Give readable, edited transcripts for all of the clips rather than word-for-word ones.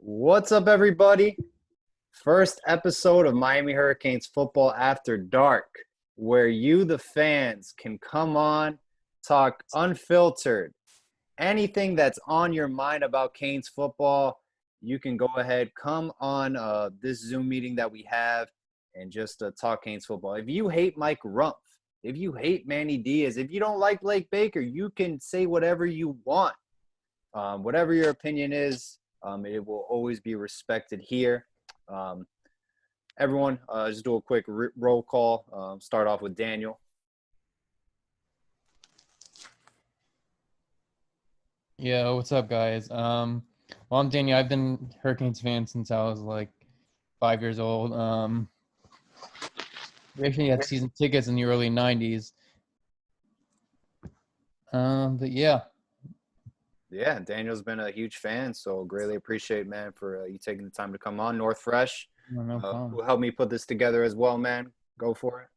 What's up, everybody? First episode of Miami Hurricanes Football After Dark, where you, the fans, can come on, talk unfiltered. Anything that's on your mind about Canes football, you can go ahead, come on this Zoom meeting that we have and just talk Canes football. If you hate Mike Rumpf, if you hate Manny Diaz, if you don't like Blake Baker, you can say whatever you want. Whatever your opinion is, it will always be respected here. Everyone, just do a quick roll call. Start off with Daniel. Yeah, what's up, guys? Well, I'm Daniel. I've been Hurricanes fan since I was like 5 years old. We actually had season tickets in the early 90s. But yeah. Yeah, Daniel's been a huge fan, so greatly appreciate, man, for you taking the time to come on. North Fresh, No problem. who helped me put this together as well, man. Go for it.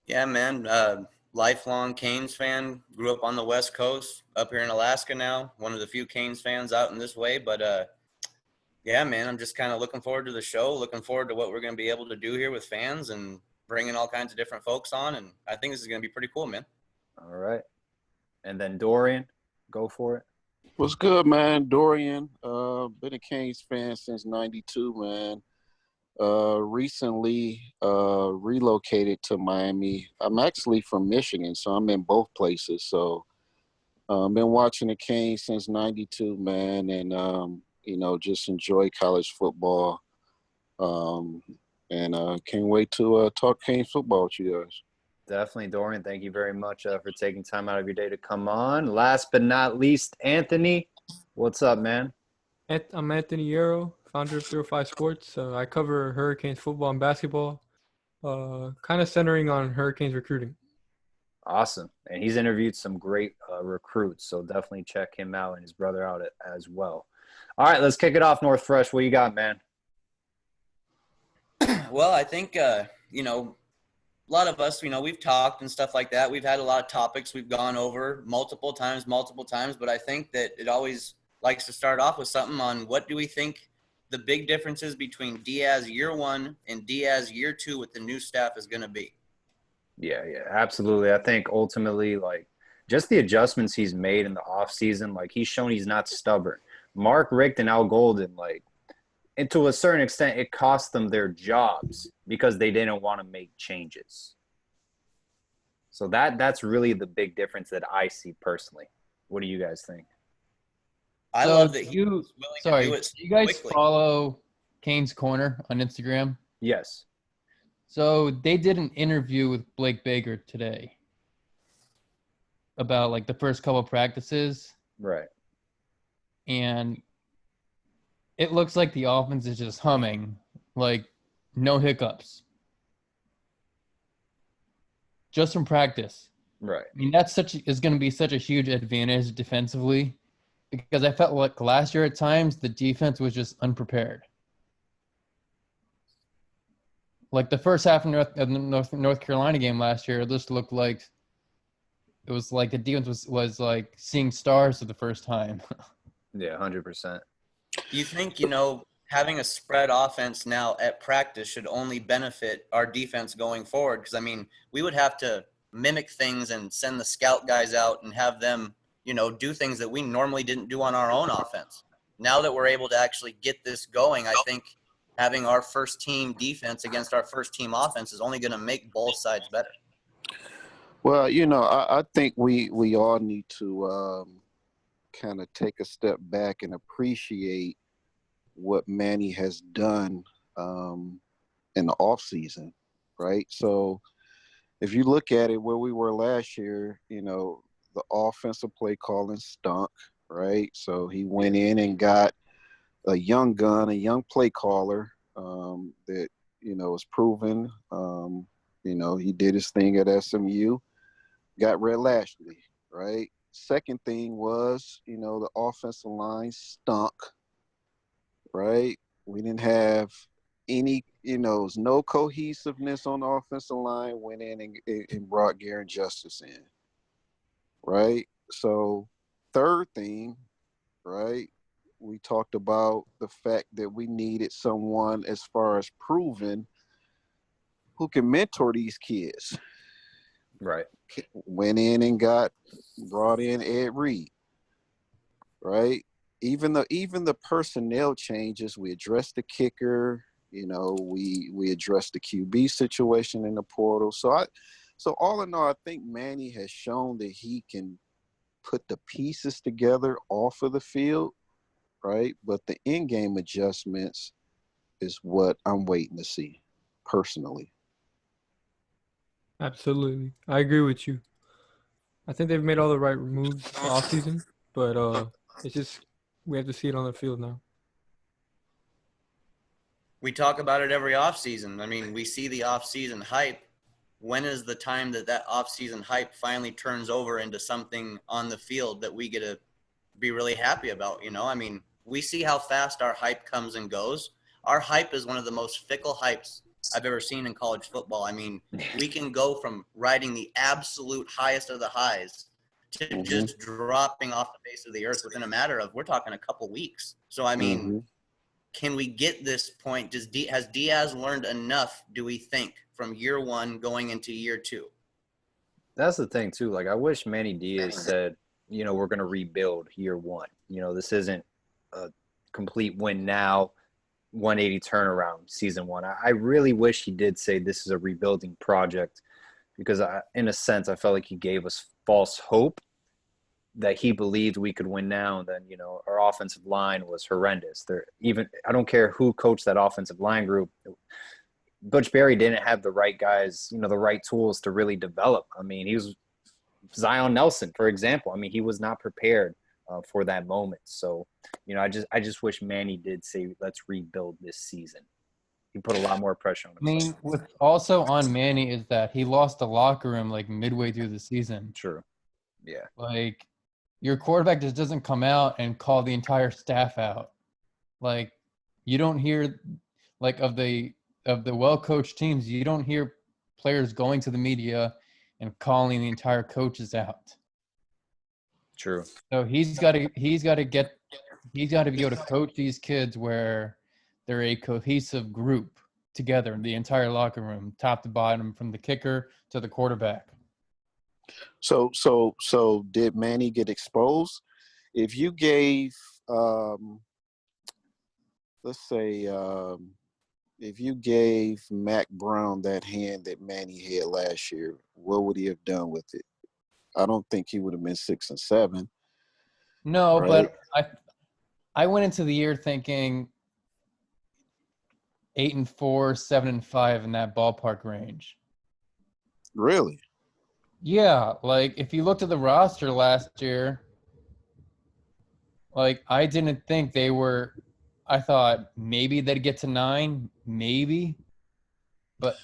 Yeah, man. Lifelong Canes fan. Grew up on the West Coast, up here in Alaska now. One of the few Canes fans out in this way. But, yeah, man, I'm just kind of looking forward to the show, looking forward to what we're going to be able to do here with fans and bringing all kinds of different folks on. And I think this is going to be pretty cool, man. All right. And then Dorian, go for it. What's good, man? Dorian. Been a Canes fan since '92, man. Recently relocated to Miami. I'm actually from Michigan, so I'm in both places. So been watching the Canes since '92, man, and just enjoy college football. And can't wait to talk Canes football with you guys. Definitely, Dorian. Thank you very much for taking time out of your day to come on. Last but not least, Anthony. What's up, man? I'm Anthony Yarrow, founder of 05 Sports. I cover Hurricanes football and basketball, kind of centering on Hurricanes recruiting. Awesome. And he's interviewed some great recruits, so definitely check him out and his brother out as well. All right, let's kick it off, North Fresh. What you got, man? Well, I think, a lot of us, we've talked and stuff like that. We've had a lot of topics we've gone over multiple times, but I think that it always likes to start off with something on what do we think the big differences between Diaz year one and Diaz year two with the new staff is going to be. Yeah, absolutely. I think ultimately, just the adjustments he's made in the offseason, he's shown he's not stubborn. Mark Richt and Al Golden, and to a certain extent, it cost them their jobs because they didn't want to make changes. So that's really the big difference that I see personally. What do you guys think? I love that he was willing to do it do you guys quickly. follow Canes Corner on Instagram? Yes. So they did an interview with Blake Baker today about the first couple of practices. Right. And it looks like the offense is just humming, no hiccups. Just from practice. Right. I mean, is going to be such a huge advantage defensively because I felt like last year at times the defense was just unprepared. The first half of North Carolina game last year, it just looked like it was like the defense was like seeing stars for the first time. Yeah, 100%. You think, having a spread offense now at practice should only benefit our defense going forward? Because, we would have to mimic things and send the scout guys out and have them, do things that we normally didn't do on our own offense. Now that we're able to actually get this going, I think having our first team defense against our first team offense is only going to make both sides better. Well, I think we all need to kind of take a step back and appreciate what Manny has done in the offseason, right? So if you look at it where we were last year, the offensive play calling stunk, right? So he went in and got a young gun, a young play caller that, is proven. He did his thing at SMU, got Red Lashley, right? Second thing was, the offensive line stunk, right? We didn't have any, was no cohesiveness on the offensive line, went in and brought Garen Justice in, right? So third thing, right, We talked about the fact that we needed someone as far as proven who can mentor these kids. Right. Went in and brought in Ed Reed, right? Even the personnel changes, we addressed the kicker, we addressed the QB situation in the portal. So all in all, I think Manny has shown that he can put the pieces together off of the field, right? But the in-game adjustments is what I'm waiting to see personally. Absolutely. I agree with you. I think they've made all the right moves this offseason, but it's just we have to see it on the field now. We talk about it every offseason. I mean, we see the offseason hype. When is the time that offseason hype finally turns over into something on the field that we get to be really happy about? I mean, we see how fast our hype comes and goes. Our hype is one of the most fickle hypes I've ever seen in college football. I mean, we can go from riding the absolute highest of the highs to just dropping off the face of the earth within a matter of, we're talking a couple weeks. So, I mean, can we get this point? Has Diaz learned enough, do we think, from year one going into year two? That's the thing, too. Like, I wish Manny Diaz said, we're going to rebuild year one. This isn't a complete win now, 180 turnaround season one. I really wish he did say this is a rebuilding project because, in a sense, I felt like he gave us false hope that he believed we could win now. And then, our offensive line was horrendous. I don't care who coached that offensive line group. Butch Berry didn't have the right guys, the right tools to really develop. I mean, he was Zion Nelson, for example. I mean, he was not prepared for that moment. So, I just wish Manny did say, let's rebuild this season. He put a lot more pressure on himself. I mean, what's also on Manny is that he lost the locker room like midway through the season. True. Yeah. Like, your quarterback just doesn't come out and call the entire staff out. Like, you don't hear, like, of the well-coached teams, you don't hear players going to the media and calling the entire coaches out. True. So he's got to be able to coach these kids where they're a cohesive group together in the entire locker room, top to bottom, from the kicker to the quarterback. So did Manny get exposed? If you gave, if you gave Mac Brown that hand that Manny had last year, what would he have done with it? I don't think he would have been 6-7. No, right? But I went into the year thinking 8-4, 7-5 in that ballpark range. Really? Yeah, like if you looked at the roster last year, like I didn't think they were. I thought maybe they'd get to 9, maybe, but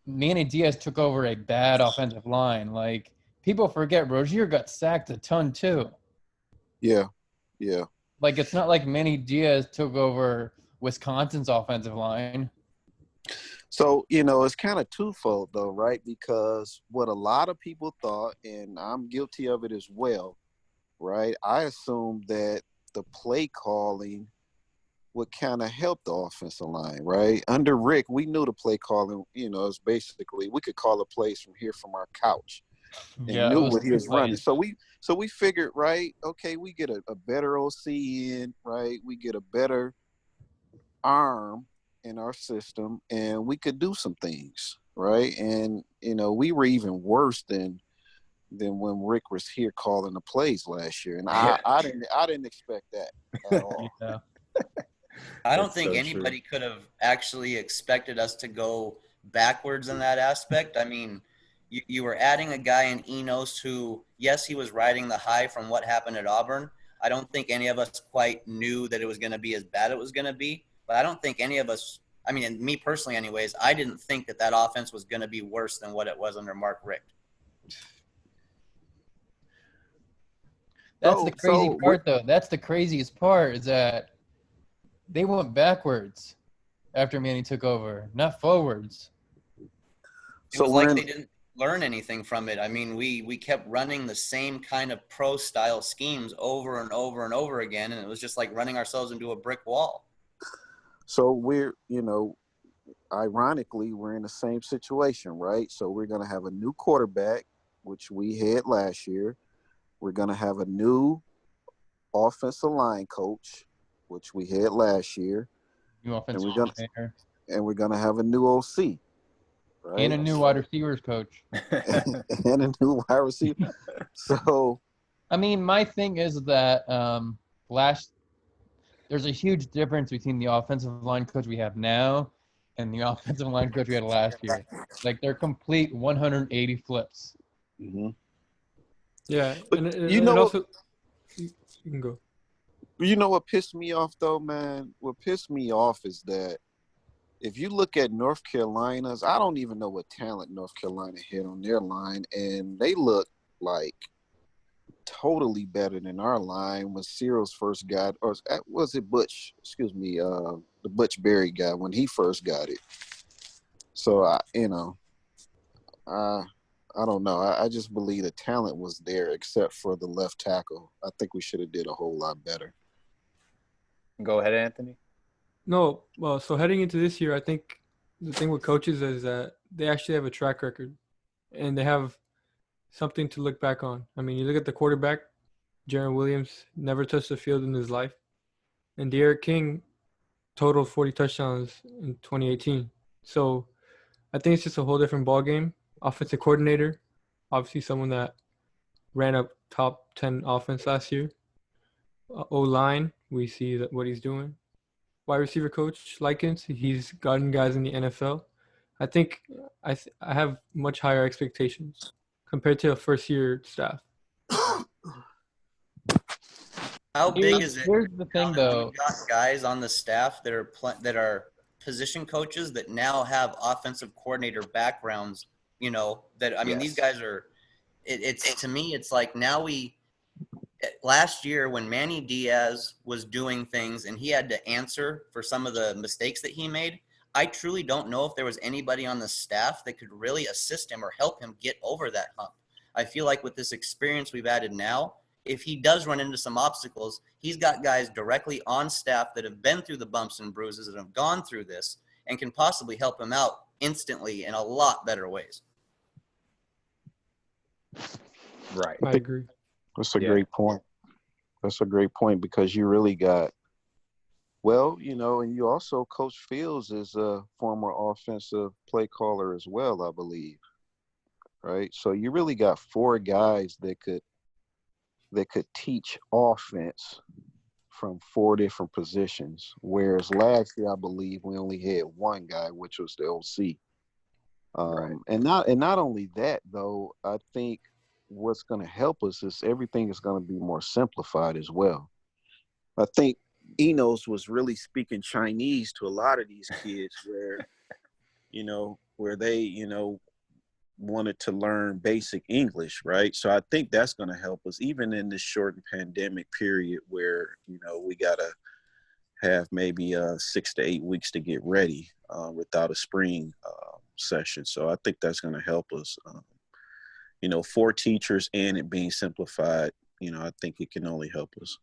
Manny Diaz took over a bad offensive line. Like, people forget Rozier got sacked a ton too. Yeah. Like, it's not like Manny Diaz took over Wisconsin's offensive line. So, it's kind of twofold though, right? Because what a lot of people thought, and I'm guilty of it as well, right? I assumed that the play calling would kind of help the offensive line, right? Under Rick, we knew the play calling, is basically we could call the plays from here from our couch and knew what he was running. So we figured, right, okay, we get a better OC in, right? We get a better arm in our system and we could do some things, right? And, we were even worse than when Rick was here calling the plays last year. And I didn't expect that at all. Yeah. I don't think anybody could have actually expected us to go backwards in that aspect. I mean, you were adding a guy in Enos who, yes, he was riding the high from what happened at Auburn. I don't think any of us quite knew that it was going to be as bad as it was going to be. But I don't think any of us, I mean, and me personally anyways, I didn't think that offense was going to be worse than what it was under Mark Richt. That's the crazy part, though. That's the craziest part is that they went backwards after Manny took over, not forwards. It was like they didn't learn anything from it. I mean, we kept running the same kind of pro style schemes over and over and over again, and it was just like running ourselves into a brick wall. So we're, ironically, we're in the same situation, right? So we're going to have a new quarterback, which we had last year. We're going to have a new offensive line coach, which we had last year. New offensive and coordinator. we're going to have a new OC, right? And a new wide receivers coach. And a new wide receiver. So, I mean, my thing is that there's a huge difference between the offensive line coach we have now and the offensive line coach we had last year. Like, they're complete 180 flips. mm-hmm. Yeah, But and also you can go. You know what pissed me off, though, man? What pissed me off is that if you look at North Carolina's, I don't even know what talent North Carolina had on their line, and they look like totally better than our line when Cyril's first got, or was it Butch? Excuse me, the Butch Berry guy when he first got it. So I don't know. I just believe the talent was there, except for the left tackle. I think we should have did a whole lot better. Go ahead, Anthony. No, well, so heading into this year, I think the thing with coaches is that they actually have a track record, and they have something to look back on. I mean, you look at the quarterback, Jaron Williams, never touched the field in his life, and De'Aaron King totaled 40 touchdowns in 2018. So I think it's just a whole different ballgame. Offensive coordinator, obviously someone that ran up top 10 offense last year. O-line, we see what he's doing. Wide receiver coach Likens, he's gotten guys in the NFL. I think I have much higher expectations compared to a first-year staff. How big is it? Here's the thing, though. We've got guys on the staff that are position coaches that now have offensive coordinator backgrounds. These guys are. It's to me, it's like now last year when Manny Diaz was doing things and he had to answer for some of the mistakes that he made, I truly don't know if there was anybody on the staff that could really assist him or help him get over that hump. I feel like with this experience we've added now, if he does run into some obstacles, he's got guys directly on staff that have been through the bumps and bruises, that have gone through this, and can possibly help him out instantly in a lot better ways. Right. I agree. That's a great point. That's a great point because you really got, and you also, Coach Fields is a former offensive play caller as well, I believe. Right? So you really got four guys that could teach offense from four different positions. Whereas last year, I believe we only had one guy, which was the OC. Right. And not only that, though, I think what's going to help us is everything is going to be more simplified as well. I think Enos was really speaking Chinese to a lot of these kids where they, wanted to learn basic English, right? So I think that's going to help us even in this shortened pandemic period where, we got to have maybe 6 to 8 weeks to get ready without a spring session. So I think that's going to help us. For teachers and it being simplified, I think it can only help us.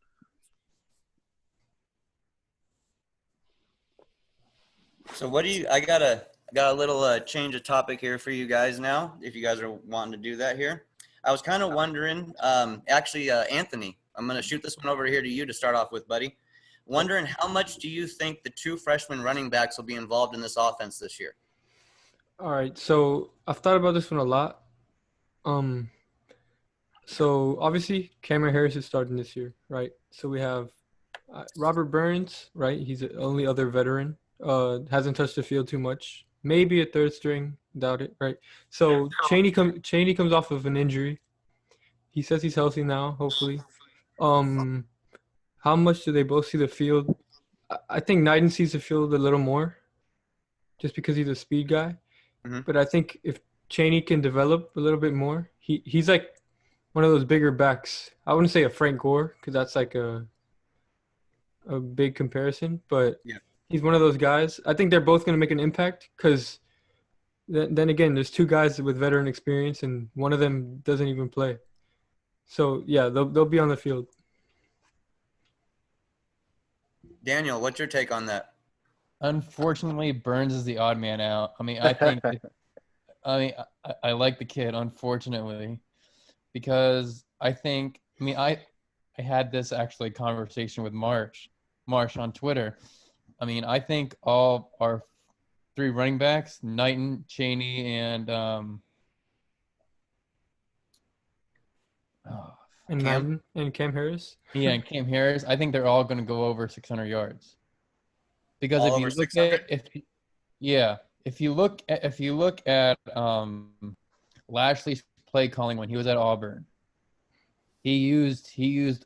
So I got a little change of topic here for you guys now, if you guys are wanting to do that here. I was kind of wondering, Anthony, I'm going to shoot this one over here to you to start off with, buddy. Wondering how much do you think the two freshman running backs will be involved in this offense this year? All right, so I've thought about this one a lot. So obviously Cameron Harris is starting this year, right? So we have Robert Burns, right? He's the only other veteran. Hasn't touched the field too much. Maybe a third string, doubt it, right? So Chaney comes off of an injury. He says he's healthy now, hopefully. How much do they both see the field? I think Knighton sees the field a little more, just because he's a speed guy. Mm-hmm. But I think if Chaney can develop a little bit more, he's like one of those bigger backs. I wouldn't say a Frank Gore because that's like a big comparison, but he's one of those guys. I think they're both going to make an impact because then again, there's two guys with veteran experience, and one of them doesn't even play. So yeah, they'll be on the field. Daniel, what's your take on that? Unfortunately, Burns is the odd man out. I mean, I like the kid, unfortunately, because I had this actually conversation with Marsh on Twitter. I mean, I think all our three running backs, Knighton, Chaney, and And Cam Harris. Yeah, and Cam Harris. I think they're all going to go over 600 yards. Because All if you over look 600? if you look at Lashley's play calling when he was at Auburn, he used 2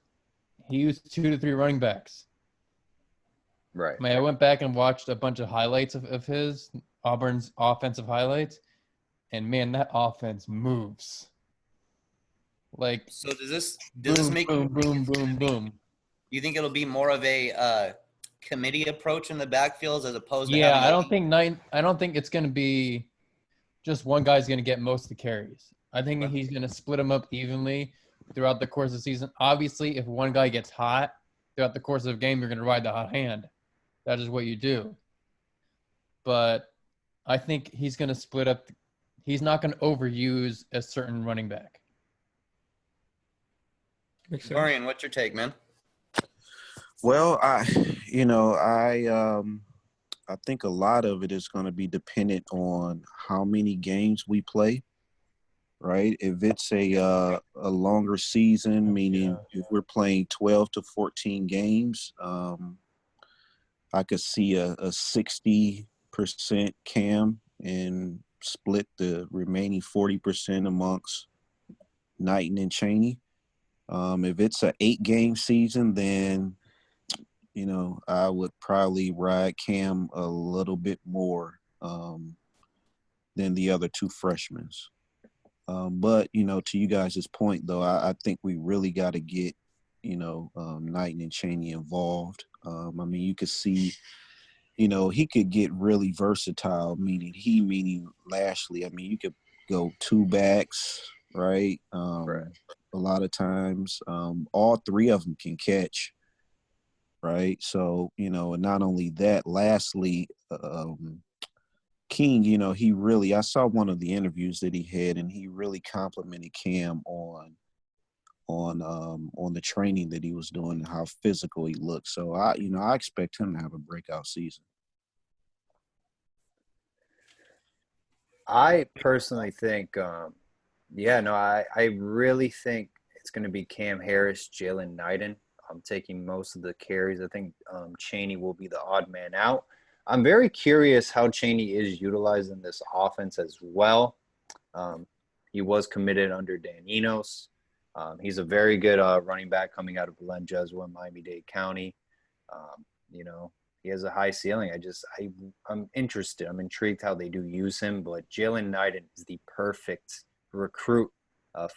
to 3 running backs. Right. I mean, I went back and watched a bunch of highlights of his Auburn's offensive highlights, and man, that offense moves. Like, So does this boom, make boom, boom, boom, boom. you think it'll be more of a committee approach in the backfields as opposed to Yeah, having I don't think it's going to be just one guy's going to get most of the carries. I think Okay. he's going to split them up evenly throughout the course of the season. Obviously, if one guy gets hot throughout the course of the game, you're going to ride the hot hand. That is what you do. But I think he's going to split up. He's not going to overuse a certain running back. Makes sense. Dorian, what's your take, man? Well, I think a lot of it is going to be dependent on how many games we play, right? If it's a longer season, meaning if we're playing 12 to 14 games, I could see a 60% Cam and split the remaining 40% amongst Knighton and Chaney. If it's an 8-game season, then I would probably ride Cam a little bit more than the other 2 freshmen. But, to you guys' point, though, I think we really got to get, Knighton and Chaney involved. I mean, you could see, he could get really versatile, meaning Lashley. I mean, you could go 2 backs, right? Right. A lot of times, all 3 of them can catch. Right. So, and not only that, lastly, King, I saw one of the interviews that he had, and he really complimented Cam on the training that he was doing and how physical he looked. So I expect him to have a breakout season. I personally think, I really think it's going to be Cam Harris, Jalen Knighton. I'm taking most of the carries. I think Chaney will be the odd man out. I'm very curious how Chaney is utilized in this offense as well. He was committed under Dan Enos. He's a very good running back coming out of Glen Jesua, Miami-Dade County. He has a high ceiling. I'm interested. I'm intrigued how they do use him. But Jalen Knighton is the perfect recruit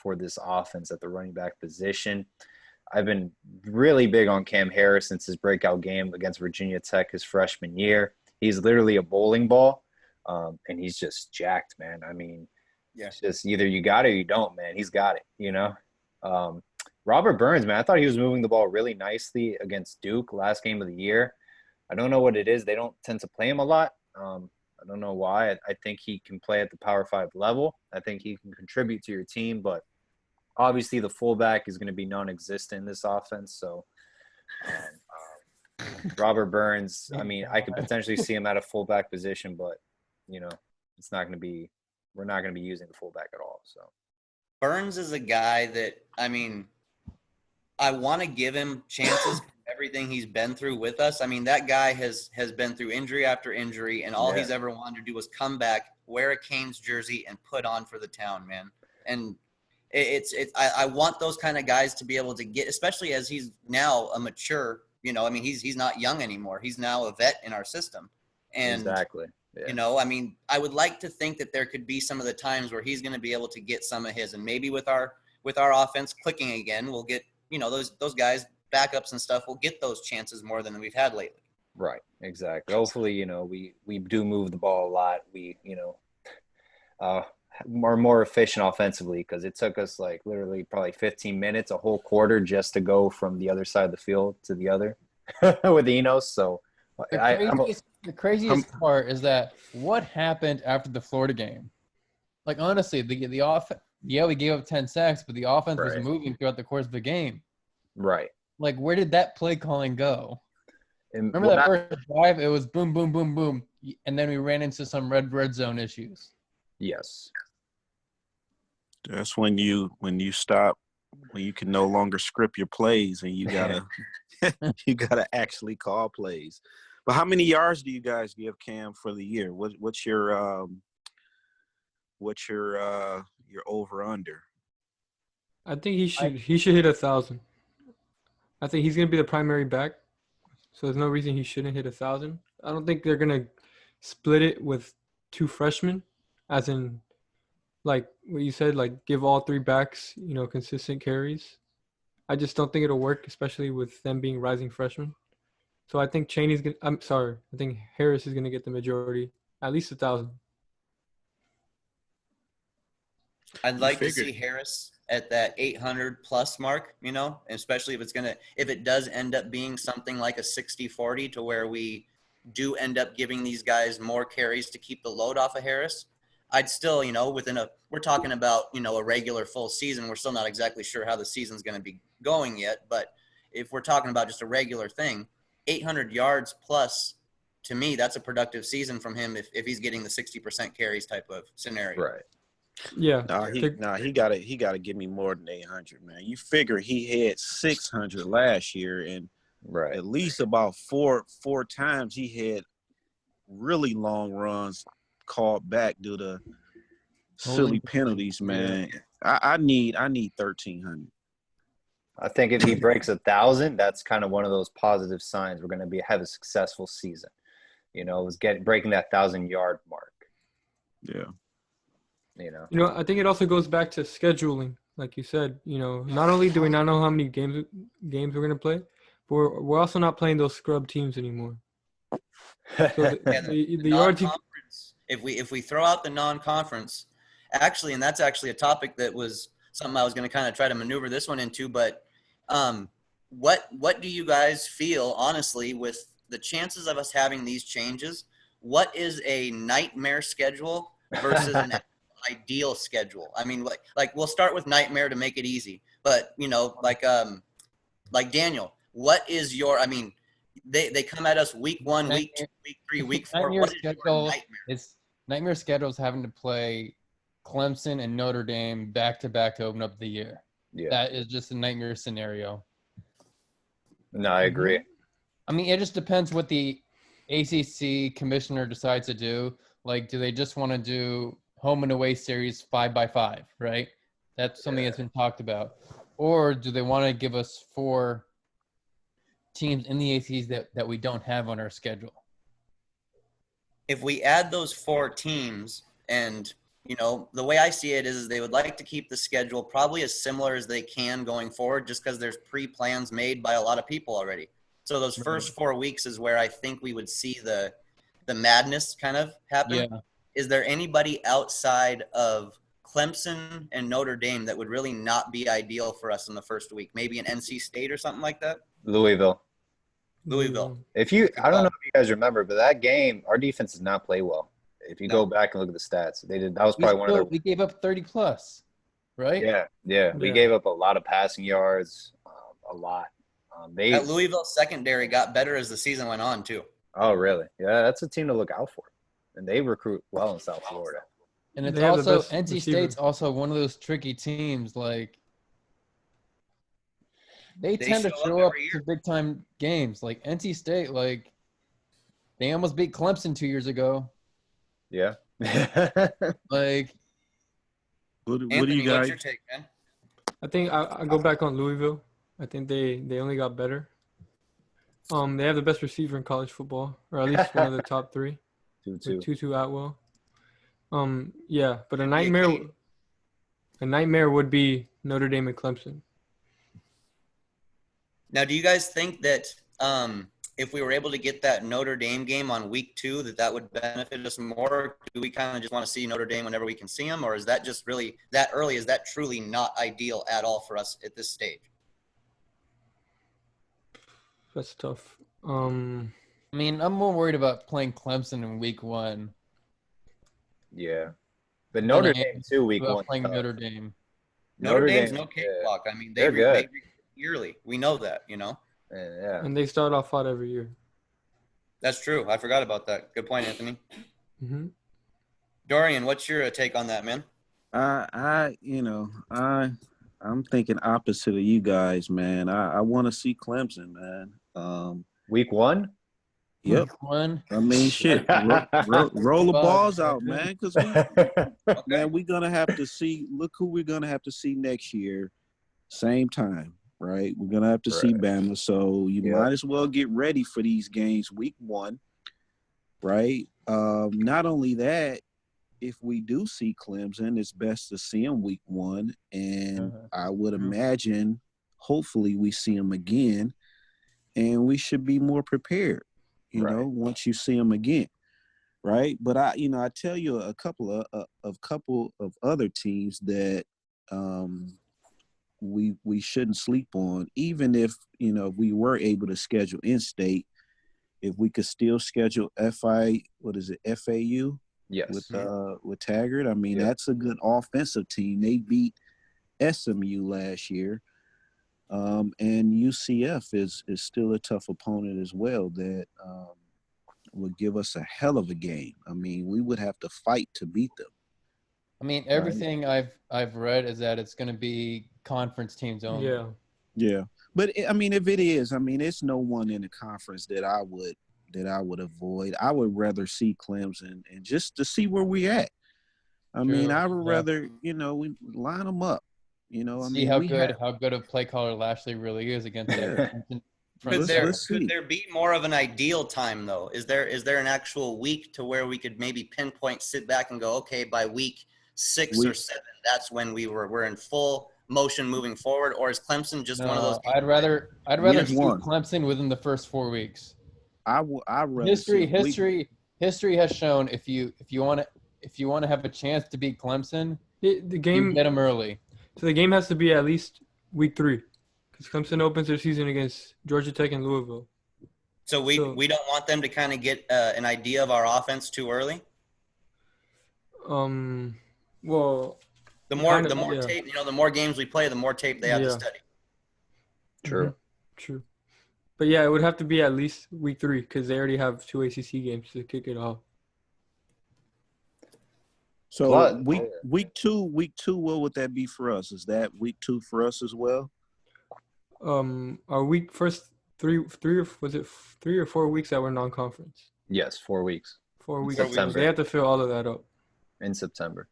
for this offense at the running back position. I've been really big on Cam Harris since his breakout game against Virginia Tech his freshman year. He's literally a bowling ball, and he's just jacked, man. I mean, It's just either you got it or you don't, man. He's got it, Robert Burns, man, I thought he was moving the ball really nicely against Duke last game of the year. I don't know what it is. They don't tend to play him a lot. I don't know why. I think he can play at the Power 5 level. I think he can contribute to your team, but obviously the fullback is going to be non-existent in this offense. So Robert Burns, I mean, I could potentially see him at a fullback position, but, it's not going to be – we're not going to be using the fullback at all. So Burns is a guy that, I mean, I want to give him chances for everything he's been through with us. I mean, that guy has been through injury after injury, and all he's ever wanted to do was come back, wear a Canes jersey, and put on for the town, man. And I want those kind of guys to be able to get, especially as he's now a mature, he's not young anymore. He's now a vet in our system. And exactly. Yeah. I mean, I would like to think that there could be some of the times where he's going to be able to get some of his, and maybe with our offense clicking again, we'll get, those guys, backups and stuff, will get those chances more than we've had lately. Right. Exactly. Hopefully, we do move the ball a lot. more efficient offensively, because it took us like literally probably 15 minutes, a whole quarter, just to go from the other side of the field to the other with Enos. So The craziest part is that what happened after the Florida game? Like, honestly, the offense, yeah, we gave up 10 sacks, but the offense was Right. moving throughout the course of the game. right. Like, where did that play calling go? And Remember that first drive? It was boom, boom, boom, boom. And then we ran into some red zone issues. Yes. That's when you stop, when you can no longer script your plays and you gotta you gotta actually call plays. But how many yards do you guys give Cam for the year? What's your over under? I think he should hit 1,000. I think he's gonna be the primary back, so there's no reason he shouldn't hit 1,000. I don't think they're gonna split it with 2 freshmen, as in, like what you said, like give all 3 backs, consistent carries. I just don't think it'll work, especially with them being rising freshmen. So I think I think Harris is gonna get the majority, at least 1,000. I'd like to see Harris at that 800 plus mark, especially if it does end up being something like a 60-40 to where we do end up giving these guys more carries to keep the load off of Harris. I'd still, we're talking about, a regular full season. We're still not exactly sure how the season's going to be going yet. But if we're talking about just a regular thing, 800 yards plus, to me, that's a productive season from him if he's getting the 60% carries type of scenario. Right. Yeah. He gotta give me more than 800, man. You figure he had 600 last year, and at least about four times he had really long runs called back due to silly penalties, man. I need 1,300. I think if he breaks 1,000, that's kind of one of those positive signs we're going to have a successful season. Breaking that 1,000-yard mark. Yeah. I think it also goes back to scheduling, like you said. Not only do we not know how many games we're going to play, but we're also not playing those scrub teams anymore. So the non-conference, if we throw out the non-conference, actually, and that's actually a topic that was something I was going to kind of try to maneuver this one into, but what do you guys feel, honestly, with the chances of us having these changes? What is a nightmare schedule versus an ideal schedule? I mean, like we'll start with nightmare to make it easy, but like Daniel, what is your? I mean, they come at us week 1, week 2, week 3, week 4. What is your nightmare? It's nightmare schedules having to play Clemson and Notre Dame back to back to open up the year. Yeah, that is just a nightmare scenario. No, I agree. I mean, it just depends what the ACC commissioner decides to do. Like, do they just want to do home and away series 5x5, right? That's something that's been talked about. Or do they want to give us 4 teams in the ACCs that we don't have on our schedule? If we add those 4 teams, and the way I see it is they would like to keep the schedule probably as similar as they can going forward, just because there's pre-plans made by a lot of people already. So those first 4 weeks is where I think we would see the madness kind of happen. Yeah. Is there anybody outside of Clemson and Notre Dame that would really not be ideal for us in the first week? Maybe an NC State or something like that? Louisville. I don't know if you guys remember, but that game, our defense did not play well. If you go back and look at the stats, they did. That was probably we gave up 30 plus, right? Yeah. We gave up a lot of passing yards, a lot. That Louisville secondary got better as the season went on too. Oh, really? Yeah, that's a team to look out for, and they recruit well in South Florida. And it's also NC State's also one of those tricky teams. Like they tend to show up to big time games. Like NC State, like they almost beat Clemson 2 years ago. Yeah. Like, what do you guys? What's your take, man? I think I go back on Louisville. I think they only got better. They have the best receiver in college football, or at least one of the top 3. Tutu Atwell. Yeah, but a nightmare would be Notre Dame and Clemson. Now, do you guys think that if we were able to get that Notre Dame game on week 2, that would benefit us more? Do we kind of just want to see Notre Dame whenever we can see them, or is that just really that early? Is that truly not ideal at all for us at this stage? That's tough. I mean, I'm more worried about playing Clemson in week 1. Yeah. But Notre Dame too, week about 1. playing Notre Dame. Notre Dame's no yeah. cakewalk. I mean, They're they good. recruit yearly. We know that, Yeah. And they start off hot every year. That's true. I forgot about that. Good point, Anthony. Mm-hmm. Dorian, what's your take on that, man? I'm thinking opposite of you guys, man. I want to see Clemson, man. Week 1? Yep. Week 1. I mean, shit. Roll the balls out, man, because we're gonna have to see. Look who we're gonna have to see next year, same time, right? We're gonna have to see Bama, so you might as well get ready for these games week 1, right? Not only that, if we do see Clemson, it's best to see them week 1, and I would imagine, hopefully, we see them again, and we should be more prepared. Once you see them again, right? But I tell you a couple of other teams that we shouldn't sleep on, even if we were able to schedule in-state, if we could still schedule FAU. Yes. With Taggart. I mean, that's a good offensive team. They beat SMU last year. And UCF is still a tough opponent as well that would give us a hell of a game. I mean, we would have to fight to beat them. I mean, everything I've read is that it's going to be conference teams only. Yeah. But I mean, if it is, I mean, it's no one in the conference that I would avoid. I would rather see Clemson and just to see where we at. I mean, I would rather, we line them up. See how good a play caller Lashley really is against that. Could there be more of an ideal time though? Is there an actual week to where we could maybe pinpoint, sit back and go, okay, by week 6 or 7, that's when we're in full motion moving forward, or is Clemson just one of those? I'd rather see Clemson within the first 4 weeks. History has shown if you want to have a chance to beat Clemson, the game you get them early. So the game has to be at least week 3, because Clemson opens their season against Georgia Tech and Louisville. So we don't want them to kind of get an idea of our offense too early. Well, the more tape, the more games we play, the more tape they have to study. True. True. But yeah, it would have to be at least week 3 because they already have 2 ACC games to kick it off. So week two, what would that be for us? Is that week 2 for us as well? Our first 3 was it 3 or 4 weeks that were non-conference? Yes, 4 weeks. 4 weeks. September. They have to fill all of that up. In September.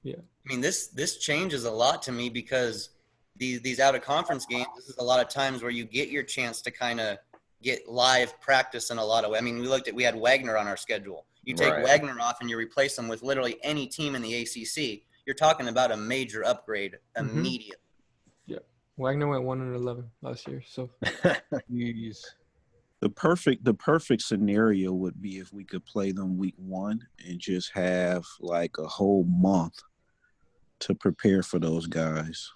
Yeah. I mean, this changes a lot to me because these out of conference games, this is a lot of times where you get your chance to kind of get live practice in a lot of ways. I mean, we had Wagner on our schedule. You take Wagner off and you replace him with literally any team in the ACC. You're talking about a major upgrade immediately. Yeah, Wagner went 1-11 last year. So, the perfect scenario would be if we could play them week 1 and just have like a whole month to prepare for those guys.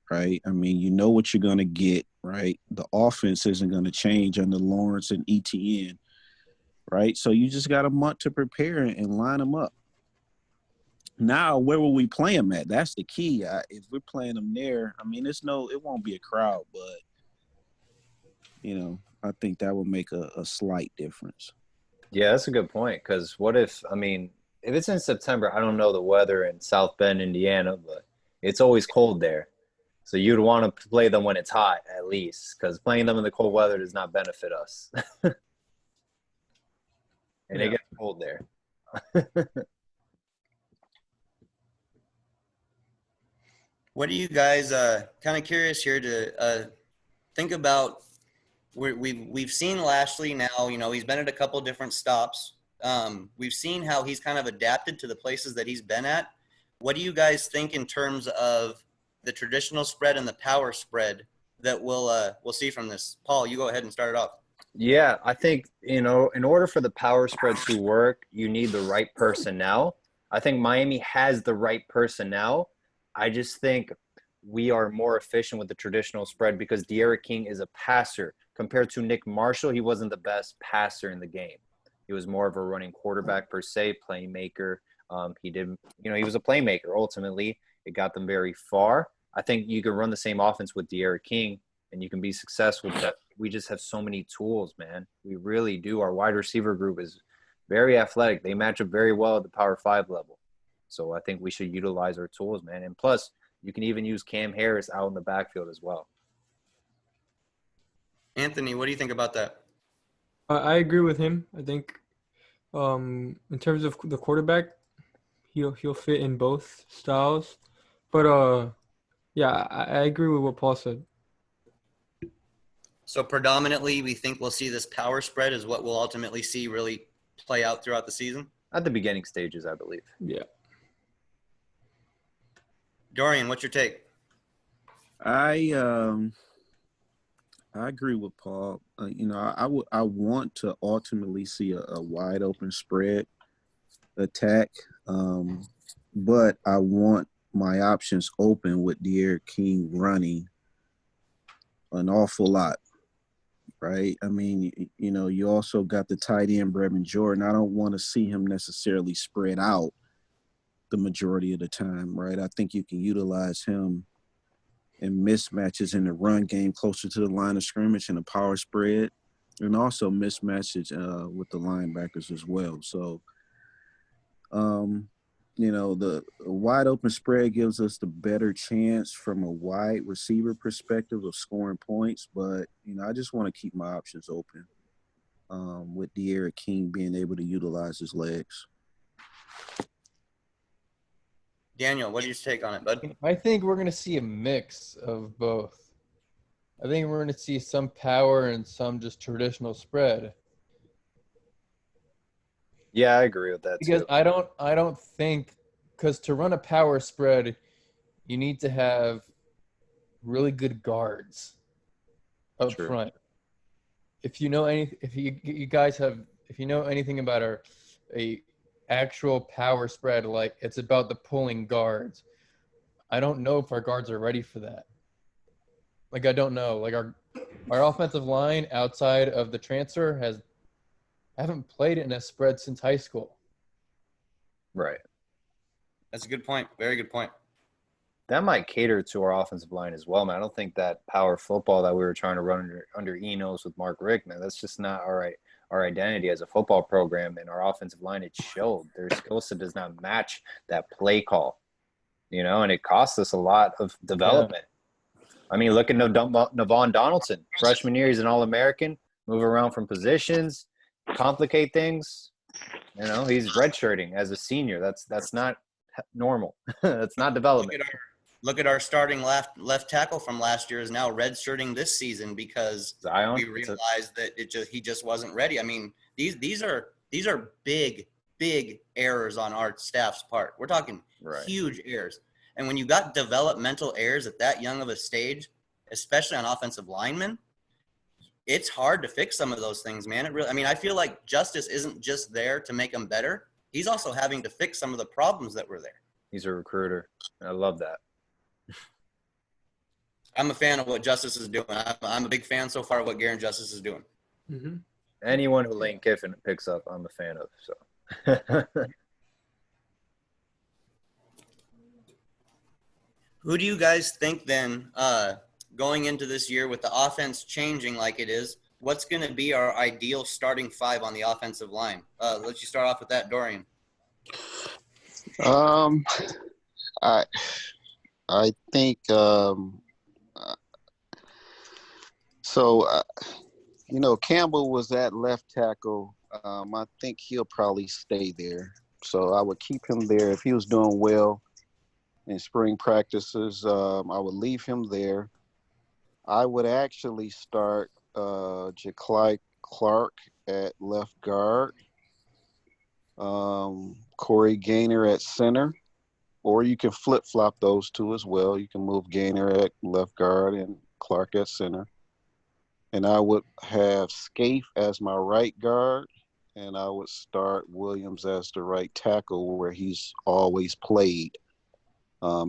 Right? I mean, you know what you're going to get, right? The offense isn't going to change under Lawrence and ETN, right? So you just got a month to prepare and line them up. Now, where will we play them at? That's the key. If we're playing them there, I mean, it won't be a crowd, but, I think that would make a slight difference. Yeah, that's a good point because if it's in September, I don't know the weather in South Bend, Indiana, but it's always cold there. So you'd want to play them when it's hot, at least, because playing them in the cold weather does not benefit us. And it gets cold there. What are you guys kind of curious here to think about? We've seen Lashley now. He's been at a couple different stops. We've seen how he's kind of adapted to the places that he's been at. What do you guys think in terms of the traditional spread and the power spread that we'll see from this. Paul, you go ahead and start it off. Yeah, I think, in order for the power spread to work, you need the right personnel. I think Miami has the right personnel. I just think we are more efficient with the traditional spread because De'Ara King is a passer. Compared to Nick Marshall, he wasn't the best passer in the game. He was more of a running quarterback per se, playmaker. He was a playmaker ultimately. It got them very far. I think you can run the same offense with De'Ara King, and you can be successful with that. We just have so many tools, man. We really do. Our wide receiver group is very athletic. They match up very well at the Power 5 level. So I think we should utilize our tools, man. And plus, you can even use Cam Harris out in the backfield as well. Anthony, what do you think about that? I agree with him. I think in terms of the quarterback, he'll fit in both styles. But yeah, I agree with what Paul said. So predominantly, we think we'll see this power spread is what we'll ultimately see really play out throughout the season? At the beginning stages, I believe. Yeah. Dorian, what's your take? I agree with Paul. I want to ultimately see a wide open spread attack, but I want my options open with De'Ara King running an awful lot, right? I mean, you also got the tight end Brevin Jordan. I don't want to see him necessarily spread out the majority of the time, right? I think you can utilize him in mismatches in the run game closer to the line of scrimmage and the power spread, and also mismatches with the linebackers as well. So, the wide open spread gives us the better chance from a wide receiver perspective of scoring points. But, I just want to keep my options open with De'Ara King being able to utilize his legs. Daniel, what do you take on it, bud? I think we're going to see a mix of both. I think we're going to see some power and some just traditional spread. Yeah, I agree with that Because too. I don't think, because to run a power spread, you need to have really good guards up True. front. If you know if you know anything about a actual power spread, like it's about the pulling guards. I don't know if our guards are ready for that. Like, I don't know. Like, our offensive line outside of the transfer haven't played in a spread since high school. Right. That's a good point. Very good point. That might cater to our offensive line as well, man. I don't think that power football that we were trying to run under Enos with Mark Rick, man, that's just not our identity as a football program. And our offensive line, it showed. Their skill set does not match that play call, and it costs us a lot of development. Yeah. I mean, look at Navon Donaldson. Freshman year, he's an All-American, move around from positions, complicate things. He's redshirting as a senior. That's not normal. That's not development. Look at our starting left tackle from last year is now redshirting this season because Zion, we realized that he just wasn't ready. I mean, these are big errors on our staff's part. We're talking huge errors. And when you got developmental errors at that young of a stage, especially on offensive linemen, it's hard to fix some of those things, man. I feel like Justice isn't just there to make them better. He's also having to fix some of the problems that were there. He's a recruiter. I love that. I'm a fan of what Justice is doing. I'm a big fan so far of what Garen Justice is doing. Mm-hmm. Anyone who Lane Kiffin picks up, I'm a fan of. So. Who do you guys think then, going into this year with the offense changing like it is, what's going to be our ideal starting five on the offensive line? Let's you start off with that, Dorian. I think Campbell was at left tackle. I think he'll probably stay there. So I would keep him there. If he was doing well in spring practices, I would leave him there. I would actually start Ja'Clyde Clark at left guard, Corey Gaynor at center, or you can flip-flop those two as well. You can move Gaynor at left guard and Clark at center. And I would have Scaife as my right guard, and I would start Williams as the right tackle where he's always played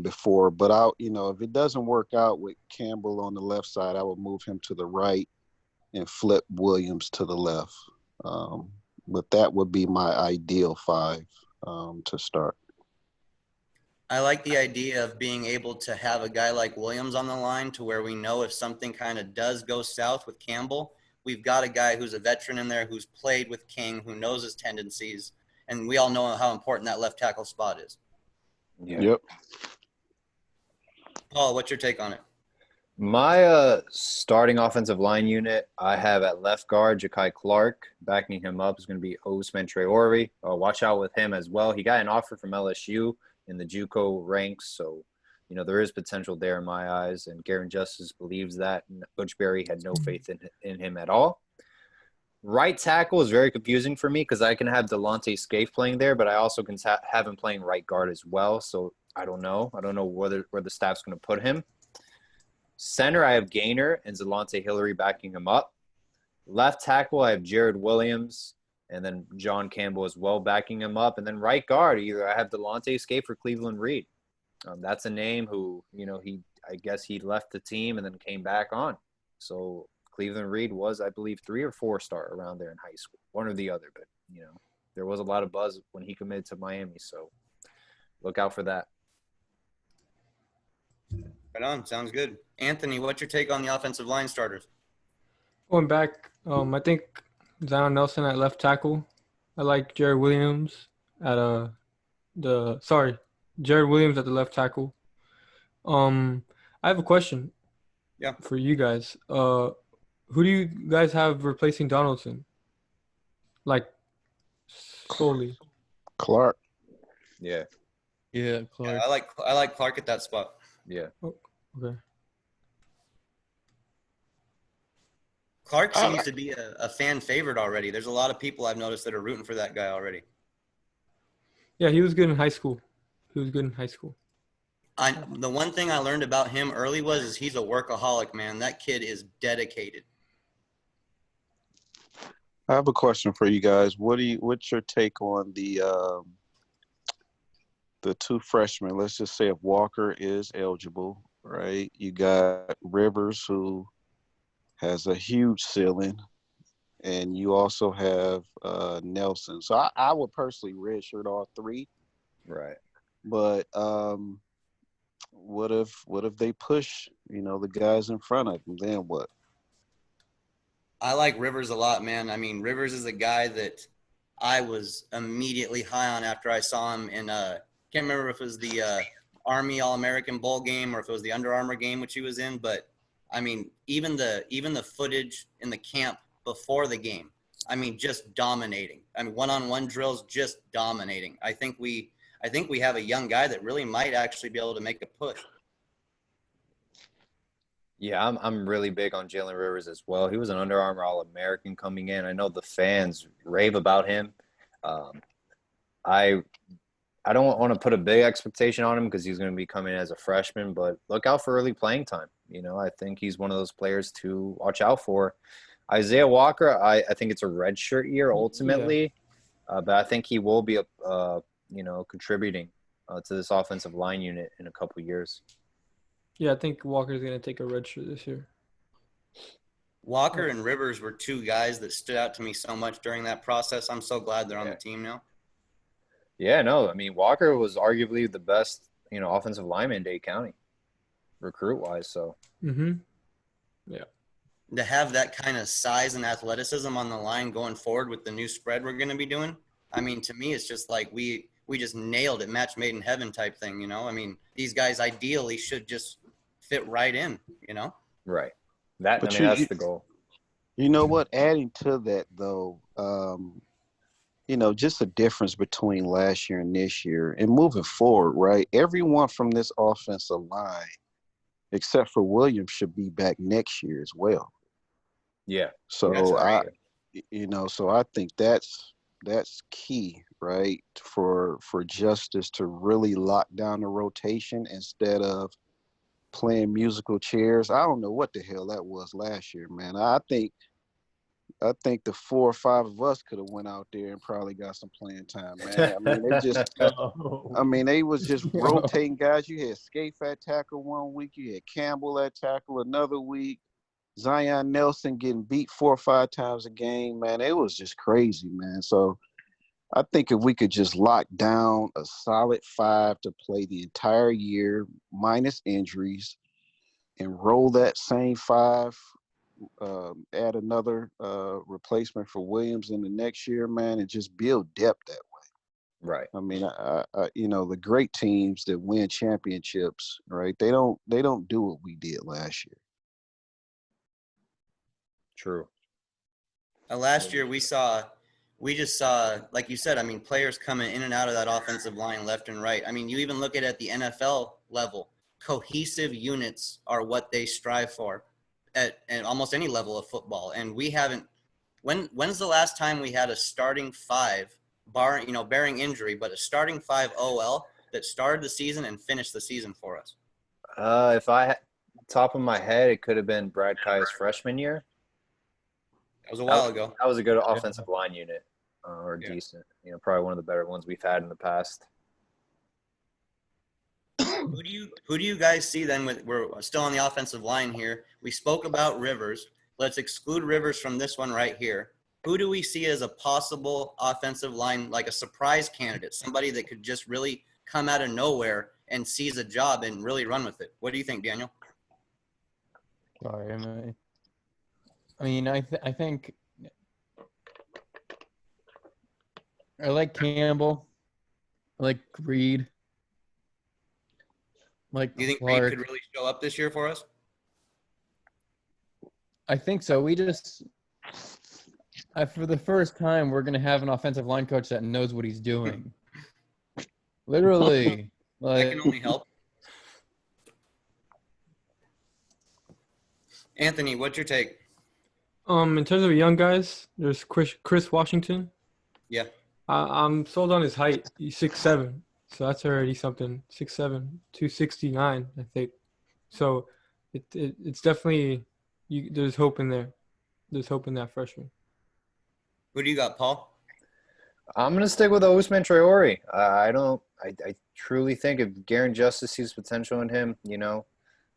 before. But if it doesn't work out with Campbell on the left side, I would move him to the right and flip Williams to the left. But that would be my ideal five to start. I like the idea of being able to have a guy like Williams on the line to where we know if something kind of does go south with Campbell, we've got a guy who's a veteran in there who's played with King, who knows his tendencies, and we all know how important that left tackle spot is. Yeah. Yep. Paul, what's your take on it? My starting offensive line unit, I have at left guard Ja'Kai Clark. Backing him up is going to be Ousmane Traore. Watch out with him as well. He got an offer from LSU in the JUCO ranks, so there is potential there in my eyes. And Garen Justice believes that. And Coach Berry had no faith in him at all. Right tackle is very confusing for me because I can have Delonte Scaife playing there, but I also can have him playing right guard as well. So I don't know. I don't know where the staff's going to put him. Center, I have Gaynor and Zelante Hillary backing him up. Left tackle, I have Jared Williams and then John Campbell as well backing him up. And then right guard, either I have Delonte Scaife or Cleveland Reed. That's a name who, I guess he left the team and then came back on. So Cleveland Reed was, I believe, 3 or 4 star around there in high school, one or the other. But, there was a lot of buzz when he committed to Miami. So look out for that. Right on. Sounds good. Anthony, what's your take on the offensive line starters? Going back, I think Zion Nelson at left tackle. I like Jared Williams at Jared Williams at the left tackle. I have a question. Yeah. For you guys. Who do you guys have replacing Donaldson? Like solely. Clark. Yeah. Yeah, Clark. Yeah, I like Clark at that spot. Yeah. Oh, okay. Clark seems to be a fan favorite already. There's a lot of people I've noticed that are rooting for that guy already. Yeah, he was good in high school. The one thing I learned about him early is he's a workaholic, man. That kid is dedicated. I have a question for you guys. What's your take on the 2 freshmen? Let's just say if Walker is eligible, right? You got Rivers, who has a huge ceiling, and you also have Nelson. So I would personally redshirt all 3. Right. But what if they push, the guys in front of them? Then what? I like Rivers a lot, man. I mean, Rivers is a guy that I was immediately high on after I saw him in can't remember if it was the Army All-American Bowl game or if it was the Under Armour game which he was in, but I mean, even the footage in the camp before the game, I mean, just dominating. I mean, one-on-one drills, just dominating. I think we have a young guy that really might actually be able to make a push. Yeah, I'm really big on Jalen Rivers as well. He was an Under Armour All-American coming in. I know the fans rave about him. I don't want to put a big expectation on him because he's going to be coming as a freshman, but look out for early playing time. I think he's one of those players to watch out for. Isaiah Walker, I think it's a redshirt year ultimately, but I think he will be contributing to this offensive line unit in a couple years. Yeah, I think Walker's going to take a red shirt this year. Walker and Rivers were 2 guys that stood out to me so much during that process. I'm so glad they're on the team now. Yeah, no, I mean, Walker was arguably the best, offensive lineman in Dade County, recruit-wise. So. Mm-hmm. Yeah. To have that kind of size and athleticism on the line going forward with the new spread we're going to be doing, I mean, to me, it's just like we just nailed it, match made in heaven type thing, I mean, these guys ideally should just fit right in, Right. That's the goal. You know what? Adding to that, though, just the difference between last year and this year and moving forward, right? Everyone from this offensive line, except for Williams, should be back next year as well. Yeah. So right. So I think that's key, right? For Justice to really lock down the rotation instead of playing musical chairs. I don't know what the hell that was last year, man. I think the 4 or 5 of us could have went out there and probably got some playing time, man. They was just rotating guys. You had Scaife at tackle one week, you had Campbell at tackle another week, Zion Nelson getting beat 4 or 5 times a game, man. It was just crazy, man. So I think if we could just lock down a solid 5 to play the entire year minus injuries and roll that same 5, add another replacement for Williams in the next year, man, and just build depth that way. Right. I mean, the great teams that win championships, right? They don't do what we did last year. True. Last year we just saw, like you said, I mean, players coming in and out of that offensive line left and right. I mean, you even look at the NFL level, cohesive units are what they strive for at almost any level of football. And we haven't, when's the last time we had a starting 5, bearing injury, but a starting 5 OL that started the season and finished the season for us? If I top of my head, it could have been Brad Kai's freshman year. That was a while ago. That was a good offensive line unit, or decent. Probably one of the better ones we've had in the past. Who do you guys see then? We're still on the offensive line here. We spoke about Rivers. Let's exclude Rivers from this one right here. Who do we see as a possible offensive line, like a surprise candidate, somebody that could just really come out of nowhere and seize a job and really run with it? What do you think, Daniel? Sorry, I think I like Campbell. I like Reed. Like, do you think Clark. Reed could really show up this year for us? I think so. For the first time, we're going to have an offensive line coach that knows what he's doing. Literally. That can only help. Anthony, what's your take? In terms of young guys, there's Chris Washington. Yeah. I'm sold on his height. He's 6'7", so that's already something. 6'7", 269, I think. So it's definitely there's hope in there. There's hope in that freshman. Who do you got, Paul? I'm gonna stick with Ousmane Traore. I truly think if Garen Justice sees potential in him,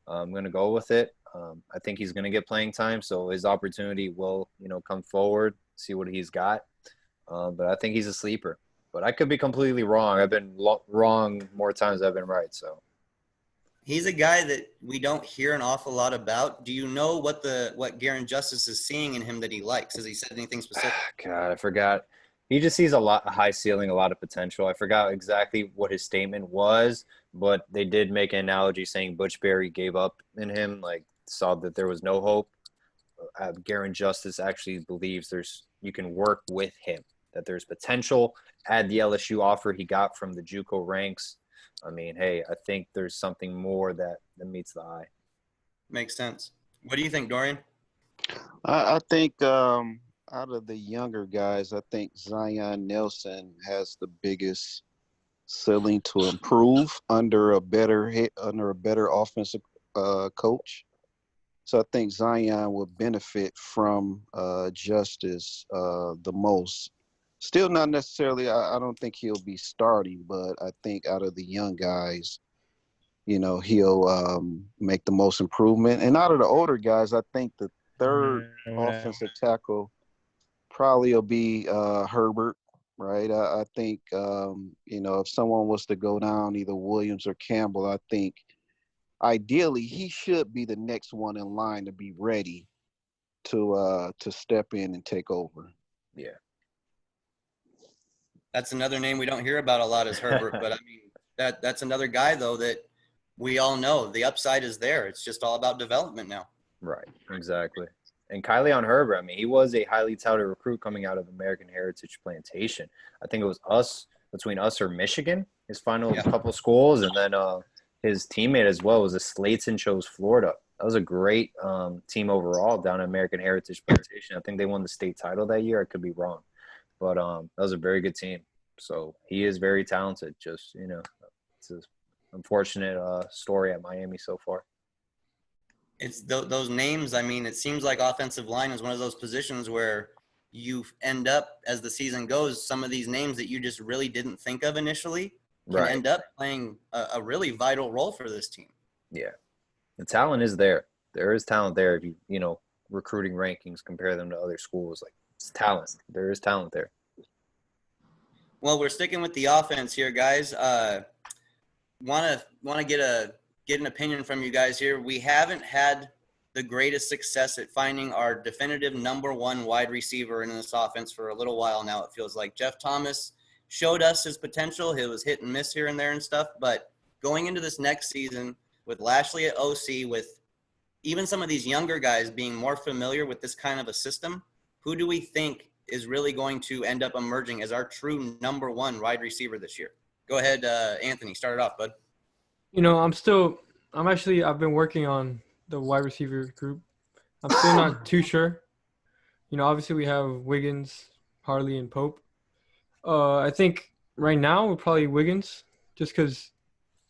I'm gonna go with it. I think he's gonna get playing time, so his opportunity will, come forward, see what he's got. But I think he's a sleeper. But I could be completely wrong. I've been wrong more times than I've been right. So he's a guy that we don't hear an awful lot about. Do you know what Garen Justice is seeing in him that he likes? Has he said anything specific? God, I forgot. He just sees a high ceiling, a lot of potential. I forgot exactly what his statement was, but they did make an analogy saying Butch Berry gave up in him, like saw that there was no hope. Garen Justice actually believes you can work with him, that there's potential. Add the LSU offer he got from the JUCO ranks. I mean, hey, I think there's something more that meets the eye. Makes sense. What do you think, Dorian? I think out of the younger guys, I think Zion Nelson has the biggest ceiling to improve under a better offensive coach. So I think Zion will benefit from Justice the most. Still not necessarily, I don't think he'll be starting, but I think out of the young guys, he'll make the most improvement. And out of the older guys, I think the third offensive tackle probably will be Herbert, right? I think, if someone was to go down, either Williams or Campbell, I think ideally he should be the next one in line to be ready to step in and take over. Yeah. That's another name we don't hear about a lot is Herbert, but I mean, that's another guy, though, that we all know the upside is there. It's just all about development now. Right, exactly. And Kylion Herbert, I mean, he was a highly touted recruit coming out of American Heritage Plantation. I think it was between us or Michigan, his final couple schools, and then his teammate as well was a Slayton chose Florida. That was a great team overall down at American Heritage Plantation. I think they won the state title that year. I could be wrong. But that was a very good team. So he is very talented. Just, it's an unfortunate story at Miami so far. It's those names. I mean, it seems like offensive line is one of those positions where you end up, as the season goes, some of these names that you just really didn't think of initially can end up playing a really vital role for this team. Yeah. The talent is there. There is talent there. If you know, recruiting rankings, compare them to other schools, like it's talent. There is talent there. Well, we're sticking with the offense here, guys. Want to get an opinion from you guys here. We haven't had the greatest success at finding our definitive number one wide receiver in this offense for a little while now. It feels like Jeff Thomas showed us his potential. He was hit and miss here and there and stuff. But going into this next season with Lashley at OC, with even some of these younger guys being more familiar with this kind of a system, who do we think is really going to end up emerging as our true number one wide receiver this year? Go ahead, Anthony. Start it off, bud. You know, I've been working on the wide receiver group. I'm still not too sure. You know, obviously we have Wiggins, Harley, and Pope. I think right now we're probably Wiggins, just because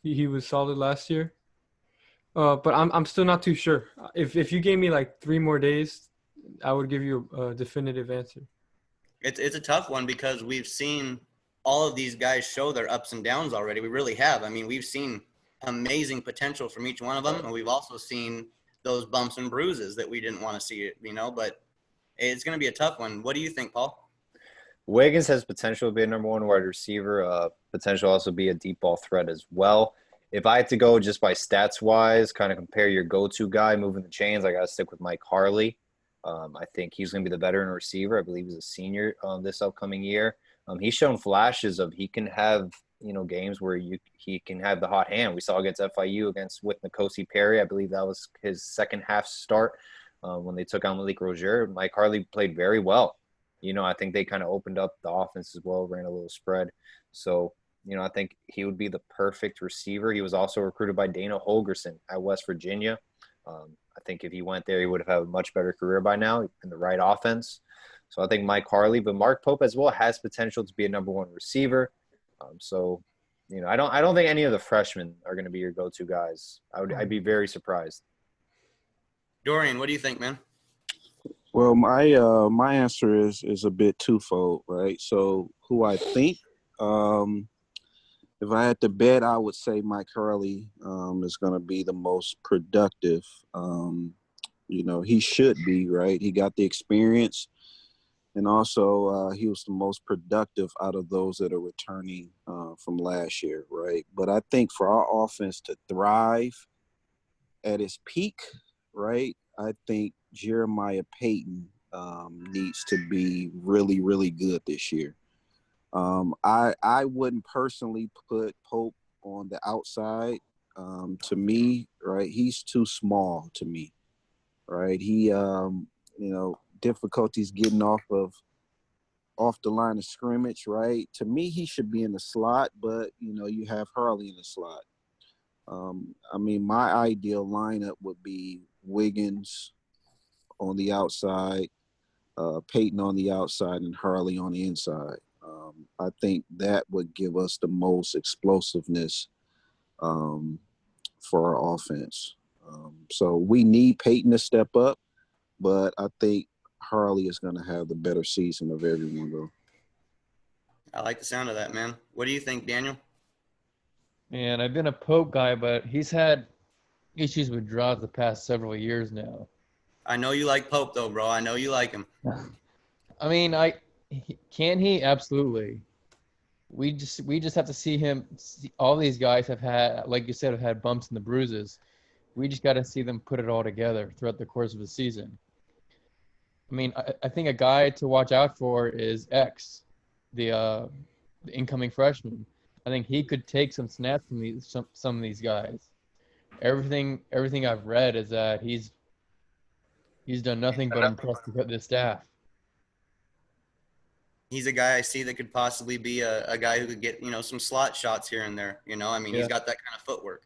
he was solid last year. But I'm still not too sure. If you gave me like 3 more days, I would give you a definitive answer. It's a tough one because we've seen all of these guys show their ups and downs already. We really have. I mean, we've seen amazing potential from each one of them, and we've also seen those bumps and bruises that we didn't want to see, you know, but it's going to be a tough one. What do you think, Paul? Wiggins has potential to be a number one wide receiver, potential also be a deep ball threat as well. If I had to go just by stats wise, kind of compare your go-to guy moving the chains, I got to stick with Mike Harley. I think he's going to be the veteran receiver. I believe he's a senior this upcoming year. He's shown flashes of he can have, you know, games where he can have the hot hand. We saw against FIU with N'Kosi Perry. I believe that was his second half start when they took on Malik Rozier. Mike Harley played very well. You know, I think they kind of opened up the offense as well, ran a little spread. So, you know, I think he would be the perfect receiver. He was also recruited by Dana Holgerson at West Virginia. I think if he went there, he would have had a much better career by now in the right offense. So I think Mike Harley, but Mark Pope as well has potential to be a number one receiver. So, you know, I don't think any of the freshmen are going to be your go-to guys. I'd be very surprised. Dorian, what do you think, man? Well, my answer is a bit twofold, right? So who I think, if I had to bet, I would say Mike Harley is going to be the most productive. You know, he should be, right? He got the experience. And also, he was the most productive out of those that are returning from last year, right? But I think for our offense to thrive at its peak, right, I think Jeremiah Payton needs to be really, really good this year. I wouldn't personally put Pope on the outside. To me, right, he's too small to me, right? He, you know, difficulties getting off the line of scrimmage, right? To me, he should be in the slot, but, you know, you have Harley in the slot. I mean, my ideal lineup would be Wiggins on the outside, Peyton on the outside, and Harley on the inside. I think that would give us the most explosiveness for our offense. So we need Peyton to step up, but I think Harley is going to have the better season of everyone, though. I like the sound of that, man. What do you think, Daniel? Man, I've been a Pope guy, but he's had issues with drops the past several years now. I know you like Pope, though, bro. I know you like him. I mean, can he? Absolutely. We just have to see him. All these guys have had, like you said, have had bumps and the bruises. We just got to see them put it all together throughout the course of the season. I mean, I think a guy to watch out for is X, the incoming freshman. I think he could take some snaps from some of these guys. Everything I've read is that he's done nothing but impress the staff. He's a guy I see that could possibly be a guy who could get, you know, some slot shots here and there. You know, I mean, He's got that kind of footwork.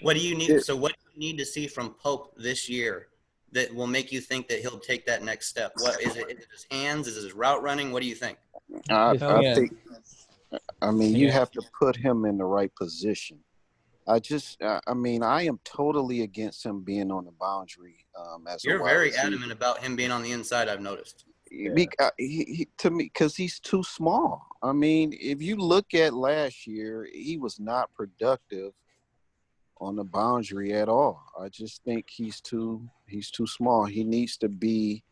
What do you need? So what do you need to see from Pope this year that will make you think that he'll take that next step? What is it? Is it his hands? Is it his route running? What do you think? I think, I mean, you have to put him in the right position. I mean, I am totally against him being on the boundary as a You're wide very receiver. adamant about him being on the inside, I've noticed. To me, because he's too small. I mean, if you look at last year, he was not productive on the boundary at all. I just think he's too small. He needs to be,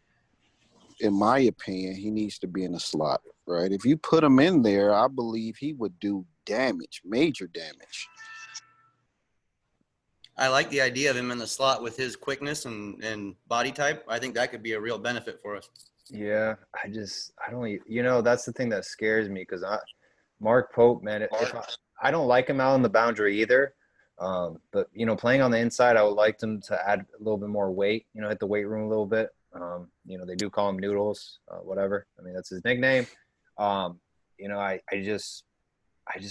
in my opinion, he needs to be in the slot, right? If you put him in there, I believe he would do damage, major damage. I like the idea of him in the slot with his quickness and body type. I think that could be a real benefit for us. Yeah, I don't. That's the thing that scares me because Mark Pope, man, I don't like him out on the boundary either. But playing on the inside, I would like him to add a little bit more weight. Hit the weight room a little bit. They do call him Noodles, whatever. I mean, that's his nickname. I just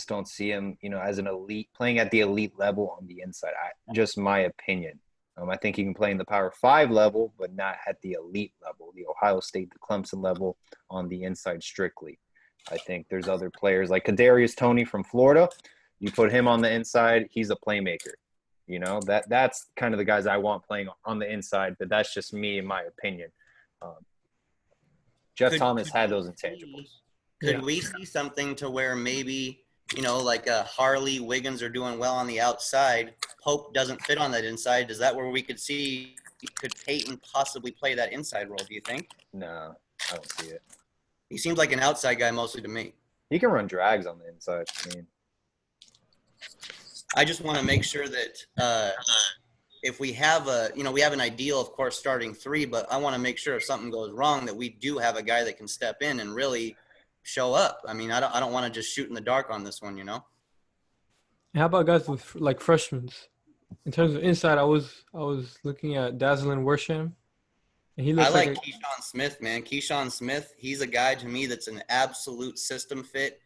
don't see him, as an elite playing at the elite level on the inside. Just my opinion. I think he can play in the Power 5 level, but not at the elite level, the Ohio State, the Clemson level on the inside strictly. I think there's other players like Kadarius Toney from Florida. You put him on the inside, he's a playmaker. That's kind of the guys I want playing on the inside, but that's just me, in my opinion. Jeff Thomas had those intangibles. Could we see something to where maybe, like Harley, Wiggins are doing well on the outside, Pope doesn't fit on that inside? Is that where we could see, could Peyton possibly play that inside role, do you think? No, I don't see it. He seems like an outside guy mostly to me. He can run drags on the inside. I just want to make sure that if we have we have an ideal, of course, starting 3, but I want to make sure if something goes wrong that we do have a guy that can step in and really show up. I mean, I don't want to just shoot in the dark on this one, How about guys with like freshmen? In terms of inside, I was looking at Dazzlin Worsham, and he looks I like Keyshawn Smith, man. Keyshawn Smith, he's a guy to me that's an absolute system fit.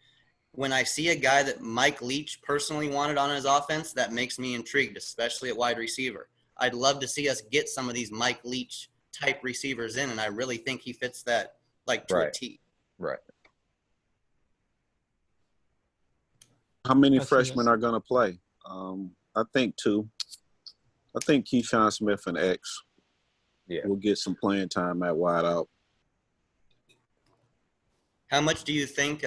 When I see a guy that Mike Leach personally wanted on his offense, that makes me intrigued, especially at wide receiver. I'd love to see us get some of these Mike Leach type receivers in, and I really think he fits that to a T. Right. How many freshmen are going to play? I think 2. I think Keyshawn Smith and X will get some playing time at wide out. How much do you think,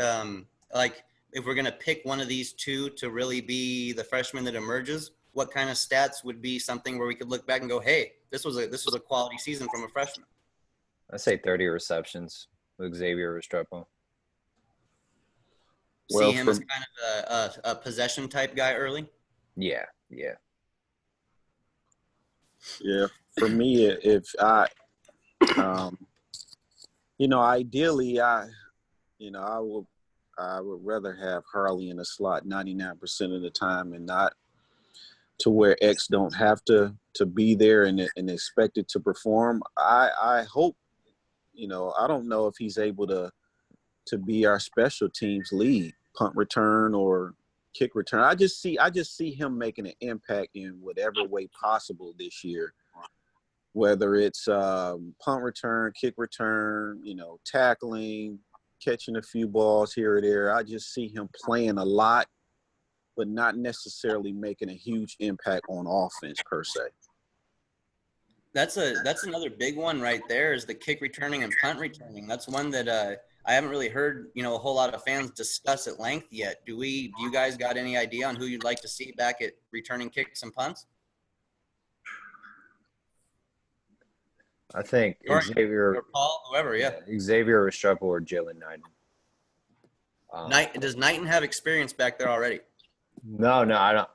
if we're going to pick one of these 2 to really be the freshman that emerges, what kind of stats would be something where we could look back and go, hey, this was a quality season from a freshman? I'd say 30 receptions with Xavier Restrepo. See him as kind of a possession type guy early? Yeah. Yeah. For me, if I, ideally, I would rather have Harley in the slot 99% of the time and not to where X don't have to be there and expected to perform. I hope, I don't know if he's able to be our special teams lead, punt return or kick return. I just see him making an impact in whatever way possible this year, whether it's punt return, kick return, tackling, catching a few balls here or there. I just see him playing a lot, but not necessarily making a huge impact on offense per se. That's another big one right there is the kick returning and punt returning. That's one that I haven't really heard, a whole lot of fans discuss at length yet. Do you guys got any idea on who you'd like to see back at returning kicks and punts? I think Xavier or Paul, whoever, Xavier Restrepo or Jalen Knighton. Does Knighton have experience back there already? No, I don't.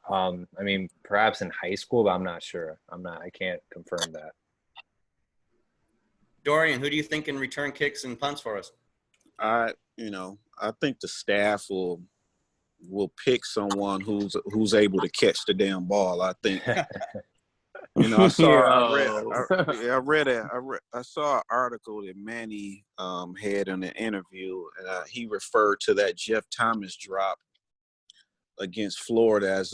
I mean, perhaps in high school, but I'm not sure. I can't confirm that. Dorian, who do you think can return kicks and punts for us? I think the staff will pick someone who's able to catch the damn ball. I think. I saw an article that Manny had in an interview, and he referred to that Jeff Thomas drop against Florida as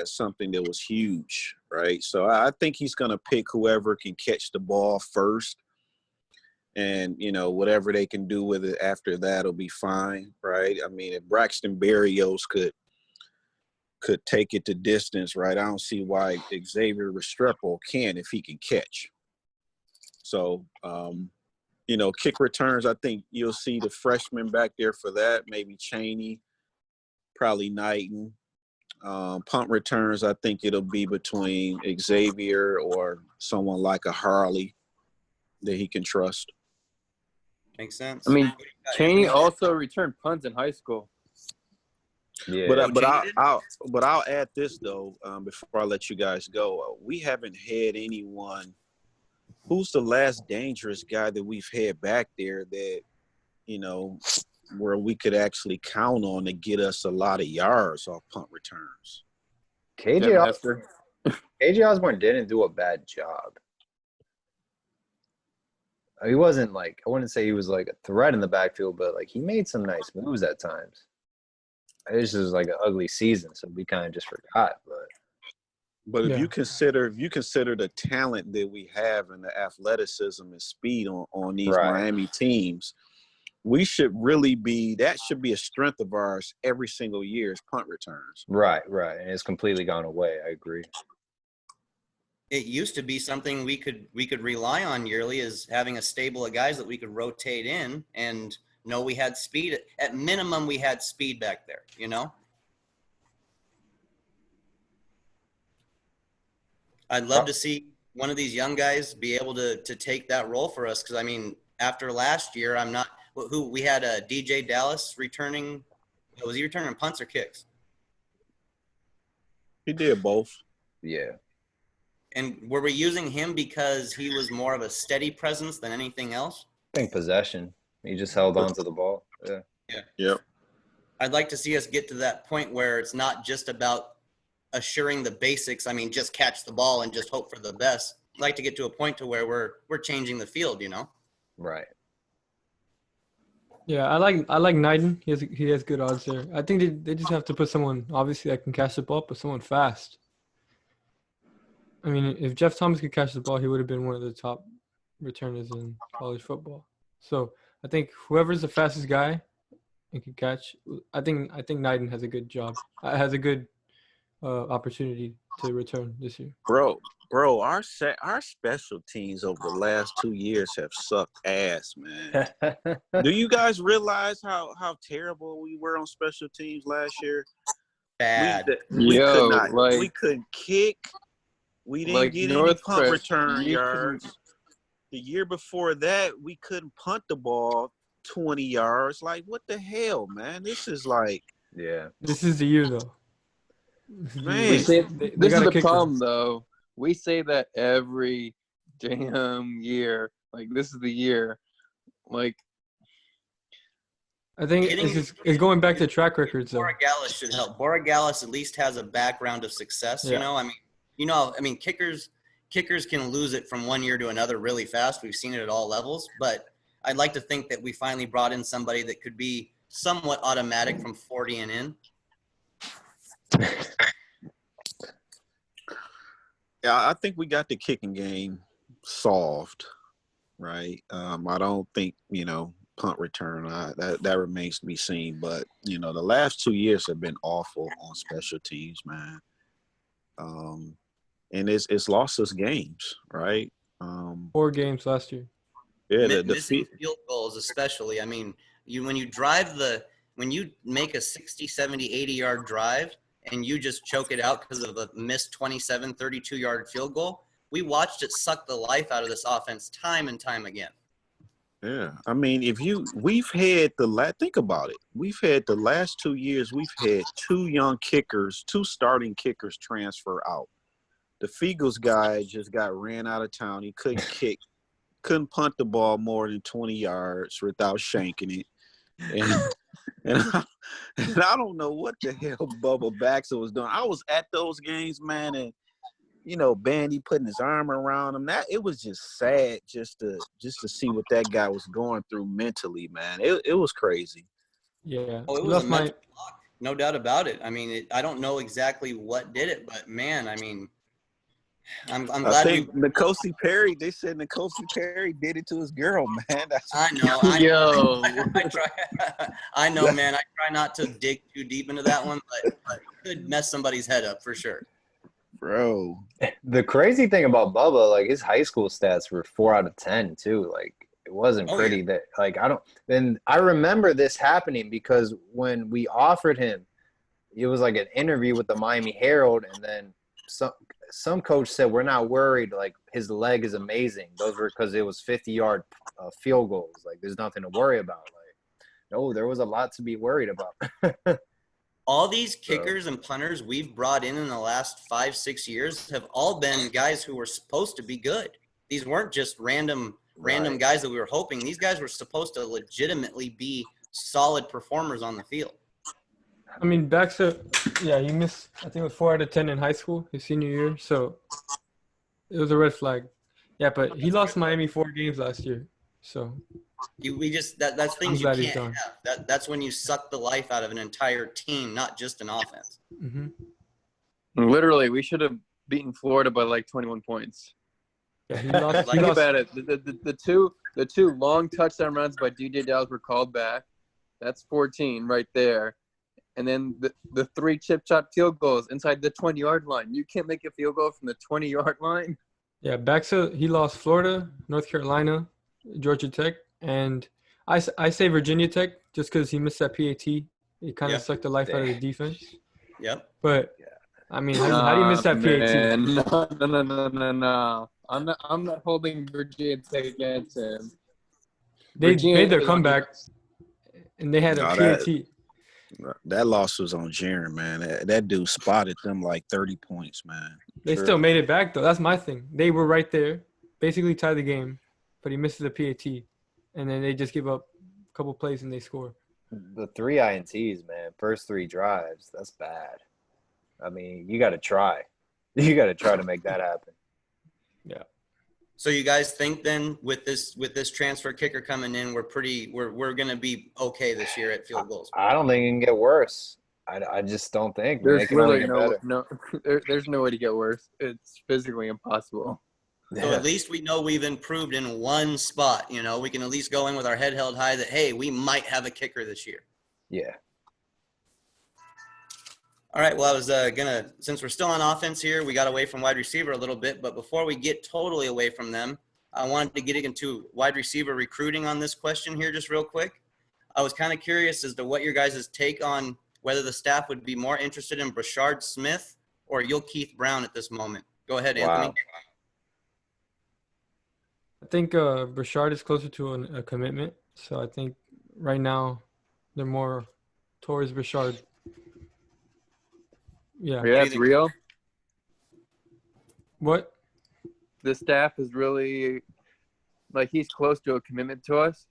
something that was huge, right? So I think he's going to pick whoever can catch the ball first, and whatever they can do with it after that will be fine, right? I mean, if Braxton Berrios could could take it to distance, right? I don't see why Xavier Restrepo can if he can catch. So, kick returns, I think you'll see the freshmen back there for that, maybe Chaney, probably Knighton. Punt returns, I think it'll be between Xavier or someone like a Harley that he can trust. Makes sense. I mean, Chaney also returned punts in high school. Yeah. But I'll add this though, before I let you guys go. We haven't had anyone. Who's the last dangerous guy that we've had back there that, where we could actually count on to get us a lot of yards off punt returns? KJ Osborne didn't do a bad job. He wasn't I wouldn't say he was like a threat in the backfield, but he made some nice moves at times. This was an ugly season, so we kind of just forgot. But if you consider the talent that we have and the athleticism and speed on these Miami teams, we should really that should be a strength of ours every single year is punt returns. Right. And it's completely gone away. I agree. It used to be something we could rely on yearly, is having a stable of guys that we could rotate in and know we had speed. At minimum, we had speed back there, I'd love to see one of these young guys be able to take that role for us. Because, after last year, we had a DJ Dallas returning. Was he returning punts or kicks? He did both. Yeah. And were we using him because he was more of a steady presence than anything else? I think possession. He just held on to the ball. Yeah. Yep. I'd like to see us get to that point where it's not just about assuring the basics. Just catch the ball and just hope for the best. I'd like to get to a point to where we're changing the field, Right. Yeah, I like Knighton. He has good odds there. I think they just have to put someone obviously that can catch the ball, but someone fast. If Jeff Thomas could catch the ball, he would have been one of the top returners in college football. So I think whoever's the fastest guy and can catch, I think Knighton has a good job. Has a good opportunity to return this year. Bro, our special teams over the last 2 years have sucked ass, man. Do you guys realize how terrible we were on special teams last year? Bad. We couldn't kick. We didn't get any punt return yards. The year before that, we couldn't punt the ball 20 yards. What the hell, man? This is yeah. This is the year, though. Man, this is the problem, though. We say that every damn year. This is the year. I think it's going back to track records, though. Borregales should help. Borregales at least has a background of success, Kickers can lose it from one year to another really fast. We've seen it at all levels, but I'd like to think that we finally brought in somebody that could be somewhat automatic from 40 and in. Yeah, I think we got the kicking game solved, right? I don't think, punt return, that remains to be seen. But, the last 2 years have been awful on special teams, man. And it's lost us games, right? 4 games last year. Yeah, missing field goals especially. When you make a 60, 70, 80-yard drive and you just choke it out because of a missed 27, 32-yard field goal, we watched it suck the life out of this offense time and time again. Yeah, think about it. We've had the last 2 years, we've had 2 starting kickers transfer out. The Fiegels guy just got ran out of town. He couldn't kick, couldn't punt the ball more than 20 yards without shanking it. And I don't know what the hell Bubba Baxter was doing. I was at those games, man, and Bandy putting his arm around him. It was just sad just to see what that guy was going through mentally, man. It was crazy. Yeah. Oh, it was a mental block, no doubt about it. I don't know exactly what did it, but man, I'm I glad think N'Kosi Perry. They said N'Kosi Perry did it to his girl, man. I know. I Yo. I try. I know, man. I try not to dig too deep into that one, but it could mess somebody's head up for sure. Bro. The crazy thing about Bubba, like his high school stats were 4 out of 10 too. Like it wasn't Oh, pretty yeah. that like I don't. Then I remember this happening because when we offered him, it was like an interview with the Miami Herald, and then some coach said we're not worried. Like his leg is amazing. Those were because it was 50-yard field goals. Like there's nothing to worry about. Like no, there was a lot to be worried about. All these kickers and punters we've brought in the last 5-6 years have all been guys who were supposed to be good. These weren't just random Right. guys that we were hoping. These guys were supposed to legitimately be solid performers on the field. I mean, Baxter, yeah, he missed, I think it was 4 out of 10 in high school, his senior year. So it was a red flag. Yeah, but he lost Miami 4 games last year. So That's things you glad he's can't gone. have. That's when you suck the life out of an entire team, not just an offense. hmm Literally, we should have beaten Florida by like 21 points. yeah, he lost. Think about it. The two long touchdown runs by DJ Dallas were called back. That's 14 right there. And then the 3 chip-shot field goals inside the 20-yard line. You can't make a field goal from the 20-yard line. Yeah, Baxter, he lost Florida, North Carolina, Georgia Tech, and I say Virginia Tech just because he missed that PAT. It kind of sucked the life out of the defense. Yep. But I mean, how do you miss that PAT? No. I'm not holding Virginia Tech against him. They Virginia made their is- comeback, and they had a PAT. That loss was on Jaren, man. That dude spotted them like 30 points, man. They still made it back, though. That's my thing. They were right there, basically tied the game, but he misses the PAT, and then they just give up a couple plays and they score. The 3 INTs, man. First 3 drives. That's bad. I mean, you got to try. You got to try to make that happen. Yeah. So you guys think then with this transfer kicker coming in, we're going to be okay this year at field goals? I don't think it can get worse. I just don't think. Man. There's It can only literally get better. there's no way to get worse. It's physically impossible. So at least we know we've improved in one spot. You know, we can at least go in with our head held high that, hey, we might have a kicker this year. Yeah. All right, well, I was since we're still on offense here, we got away from wide receiver a little bit, but before we get totally away from them, I wanted to get into wide receiver recruiting on this question here just real quick. I was kind of curious as to what your guys' take on whether the staff would be more interested in Brashard Smith or Keith Brown at this moment. Go ahead, Anthony. Wow. I think Brashard is closer to a commitment, so I think right now they're more towards Brashard. Yeah. Yeah, that's real. What? The staff is really like he's close to a commitment to us.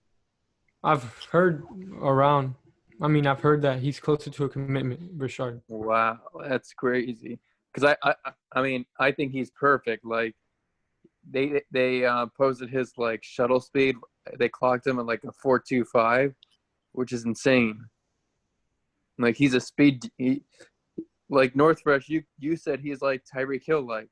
I've heard I've heard that he's closer to a commitment, Brashard. Wow, that's crazy. Because I think he's perfect. Like they posted his like shuttle speed. They clocked him at like a 4.25, which is insane. Like he's a speed. Like Northrush, you said he's like Tyreek Hill like.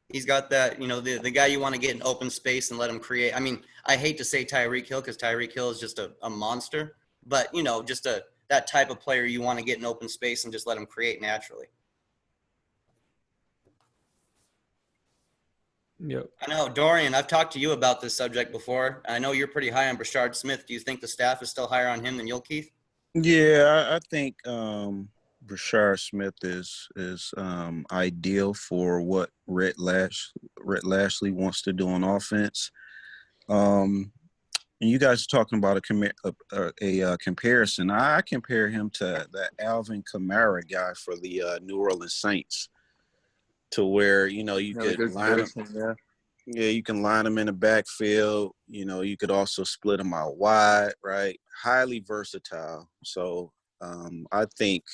He's got that, the guy you want to get in open space and let him create. I mean, I hate to say Tyreek Hill because Tyreek Hill is just a monster, but, just that type of player you want to get in open space and just let him create naturally. Yep. I know, Dorian, I've talked to you about this subject before. I know you're pretty high on Brashard Smith. Do you think the staff is still higher on him than Keith? Yeah, I think Brashard Smith is ideal for what Rhett Lashley wants to do on offense. And you guys are talking about a comparison. I compare him to that Alvin Kamara guy for the New Orleans Saints, to where you could line him. Yeah, you can line him in the backfield. You could also split him out wide, right? Highly versatile. So I think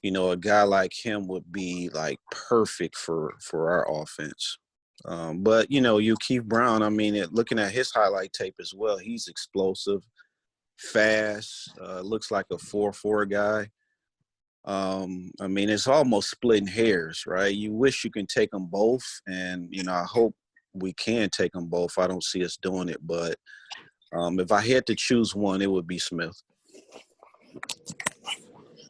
a guy like him would be like perfect for our offense. But Keith Brown, I mean, looking at his highlight tape as well, he's explosive, fast, looks like a 4.4 guy. I mean, it's almost splitting hairs, right? You wish you can take them both, and I hope we can take them both. I don't see us doing it, but if I had to choose one, it would be Smith.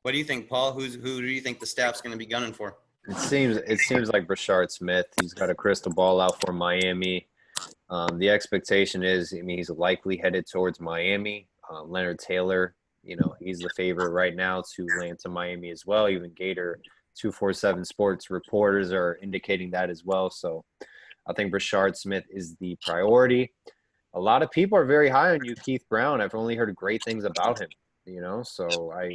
What do you think, Paul? Who do you think the staff's going to be gunning for? It seems like Brashard Smith. He's got a crystal ball out for Miami. The expectation is, I mean, he's likely headed towards Miami. Leonard Taylor, he's the favorite right now to land to Miami as well. Even Gator 247 Sports reporters are indicating that as well. So I think Brashard Smith is the priority. A lot of people are very high on you, Keith Brown. I've only heard great things about him, so I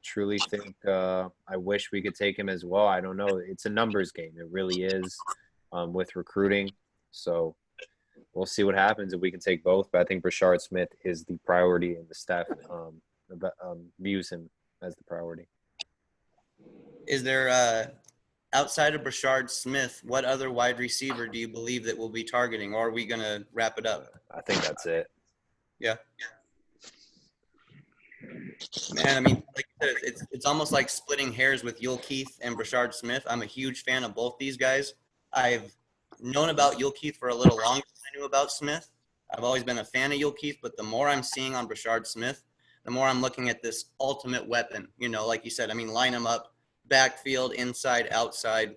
truly think I wish we could take him as well. I don't know. It's a numbers game. It really is with recruiting. So we'll see what happens if we can take both. But I think Brashard Smith is the priority, and the staff views him as the priority. Is there outside of Brashard Smith, what other wide receiver do you believe that we'll be targeting, or are we going to wrap it up? I think that's it. Yeah. Man, I mean, like you said, it's almost like splitting hairs with Yul Keith and Brashard Smith. I'm a huge fan of both these guys. I've known about Yul Keith for a little longer than I knew about Smith. I've always been a fan of Yul Keith, but the more I'm seeing on Brashard Smith, the more I'm looking at this ultimate weapon. Like you said, I mean, line them up, backfield, inside, outside.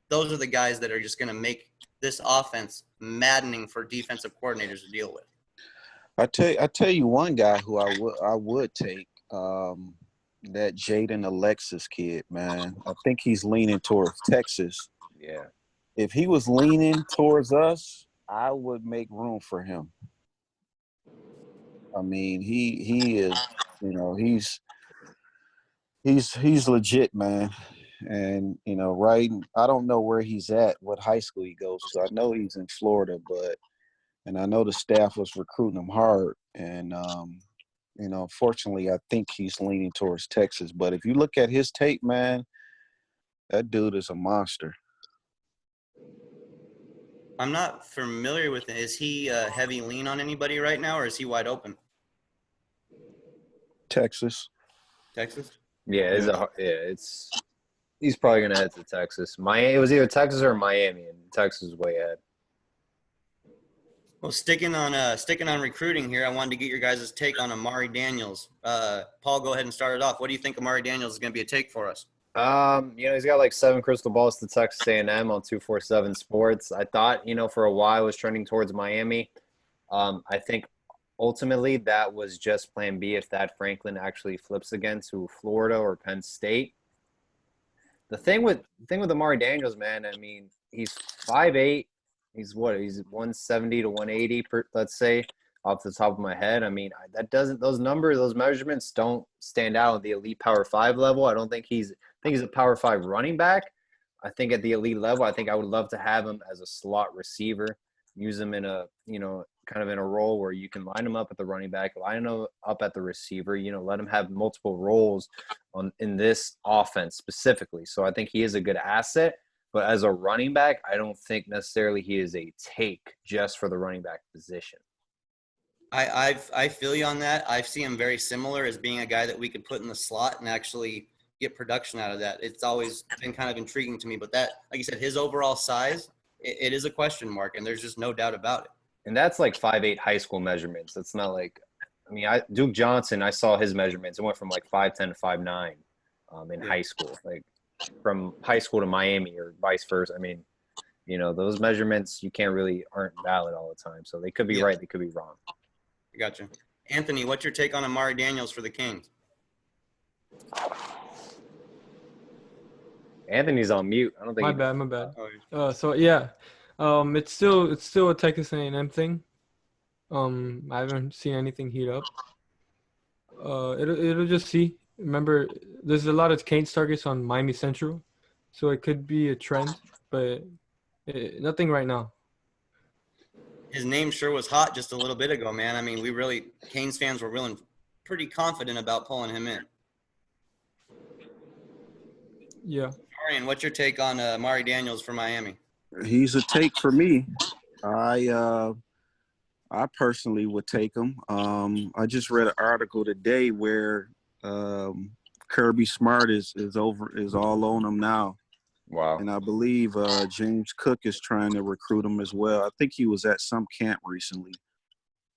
Those are the guys that are just going to make this offense maddening for defensive coordinators to deal with. I tell you one guy who I would take, that Jaden Alexis kid, man. I think he's leaning towards Texas. Yeah. If he was leaning towards us, I would make room for him. I mean, he is, he's legit, man. And, right, I don't know where he's at, what high school he goes to. I know he's in Florida, and I know the staff was recruiting him hard. And, fortunately, I think he's leaning towards Texas. But if you look at his tape, man, that dude is a monster. I'm not familiar with it. Is he a heavy lean on anybody right now, or is he wide open? Texas. Yeah, he's probably gonna head to Texas. It was either Texas or Miami, and Texas is way ahead. Well, sticking on recruiting here, I wanted to get your guys' take on Amari Daniels. Paul, go ahead and start it off. What do you think Amari Daniels is going to be a take for us? He's got like 7 crystal balls to Texas A&M on 247 Sports. I thought, for a while was trending towards Miami. I think ultimately that was just plan B if that Franklin actually flips again to Florida or Penn State. The thing with Amari Daniels, man, I mean, he's 5'8". He's 170 to 180, let's say, off the top of my head. I mean, those measurements don't stand out at the elite Power 5 level. I think he's a Power 5 running back. I think at the elite level, I think I would love to have him as a slot receiver, use him in a, kind of in a role where you can line him up at the running back, line him up at the receiver, let him have multiple roles in this offense specifically. So I think he is a good asset. But as a running back, I don't think necessarily he is a take just for the running back position. I feel you on that. I see him very similar as being a guy that we could put in the slot and actually get production out of that. It's always been kind of intriguing to me. But that, like you said, his overall size, it is a question mark, and there's just no doubt about it. And that's like 5'8" high school measurements. That's not like – I mean, Duke Johnson, I saw his measurements. It went from like 5'10" to 5'9" in high school. Like, from high school to Miami or vice versa. I mean, those measurements aren't valid all the time. So they could be right, they could be wrong. Gotcha. Anthony, what's your take on Amari Daniels for the Kings? Anthony's on mute. I don't think. My bad. So yeah, it's still a Texas A&M thing. I haven't seen anything heat up. It'll just see. Remember, there's a lot of Canes targets on Miami Central, so it could be a trend, but nothing right now. His name sure was hot just a little bit ago, man. I mean, Canes fans were pretty confident about pulling him in. Yeah. Arian, what's your take on Amari Daniels for Miami? He's a take for me. I personally would take him. I just read an article today where Kirby Smart is all on him now. Wow. And I believe James Cook is trying to recruit him as well. I think he was at some camp recently.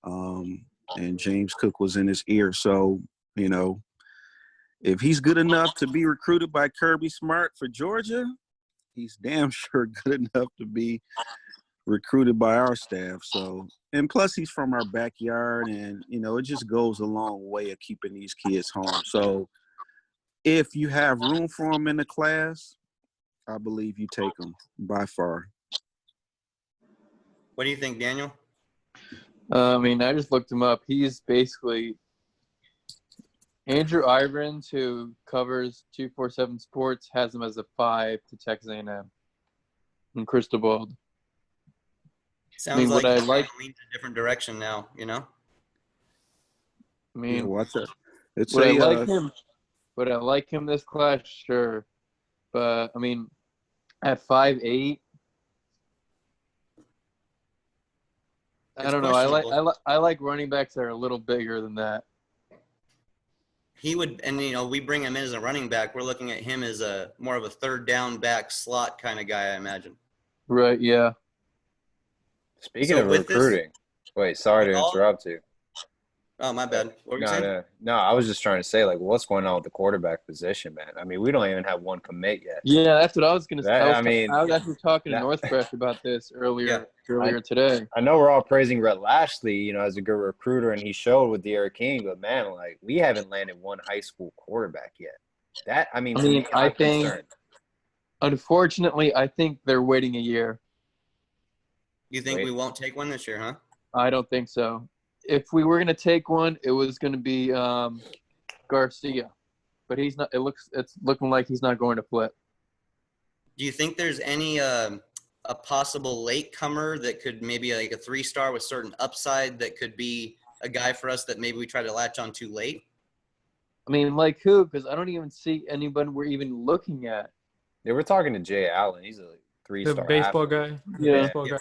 And James Cook was in his ear. So, you know, if he's good enough to be recruited by Kirby Smart for Georgia, he's damn sure good enough to be recruited by our staff. So, and plus he's from our backyard, and, you know, it just goes a long way of keeping these kids home. So if you have room for them in the class, I believe you take them by far. What do you think, Daniel? I mean, I just looked him up. He's basically Andrew Irons, who covers 247 Sports, has him as a 5 to Texas A&M. And Cristobal. Sounds what like I he's like- leans a different direction now, you know? I mean, What's it? It's would I a like him? Would I like him this class? Sure. But, I mean, at 5'8", I don't know. I like running backs that are a little bigger than that. He would, and you know, we bring him in as a running back. We're looking at him as a more of a third down back slot kind of guy, I imagine. Right, yeah. Speaking So of with this- recruiting, wait, sorry to interrupt you. Oh, my bad. What were you saying? No, I was just trying to say, like, what's going on with the quarterback position, man? I mean, we don't even have one commit yet. Yeah, that's what I was going to say. That- I was actually talking to that- Northcrest about this earlier Yeah. today. I know we're all praising Rhett Lashley, you know, as a good recruiter, and he showed with Derek King, but man, like, we haven't landed one high school quarterback yet. To me, I I'm think, concerned. unfortunately, I think they're waiting a year. You think Wait. we won't take one this year, huh? I don't think so. If we were going to take one, it was going to be Garcia, but he's not. It's looking like he's not going to flip. Do you think there's any a possible latecomer that could maybe like a 3-star with certain upside that could be a guy for us that maybe we try to latch on too late? I mean, like who? Because I don't even see anybody we're even looking at. Yeah, we're talking to Jay Allen. He's a 3-star The baseball athlete. guy. Yeah. Baseball guy.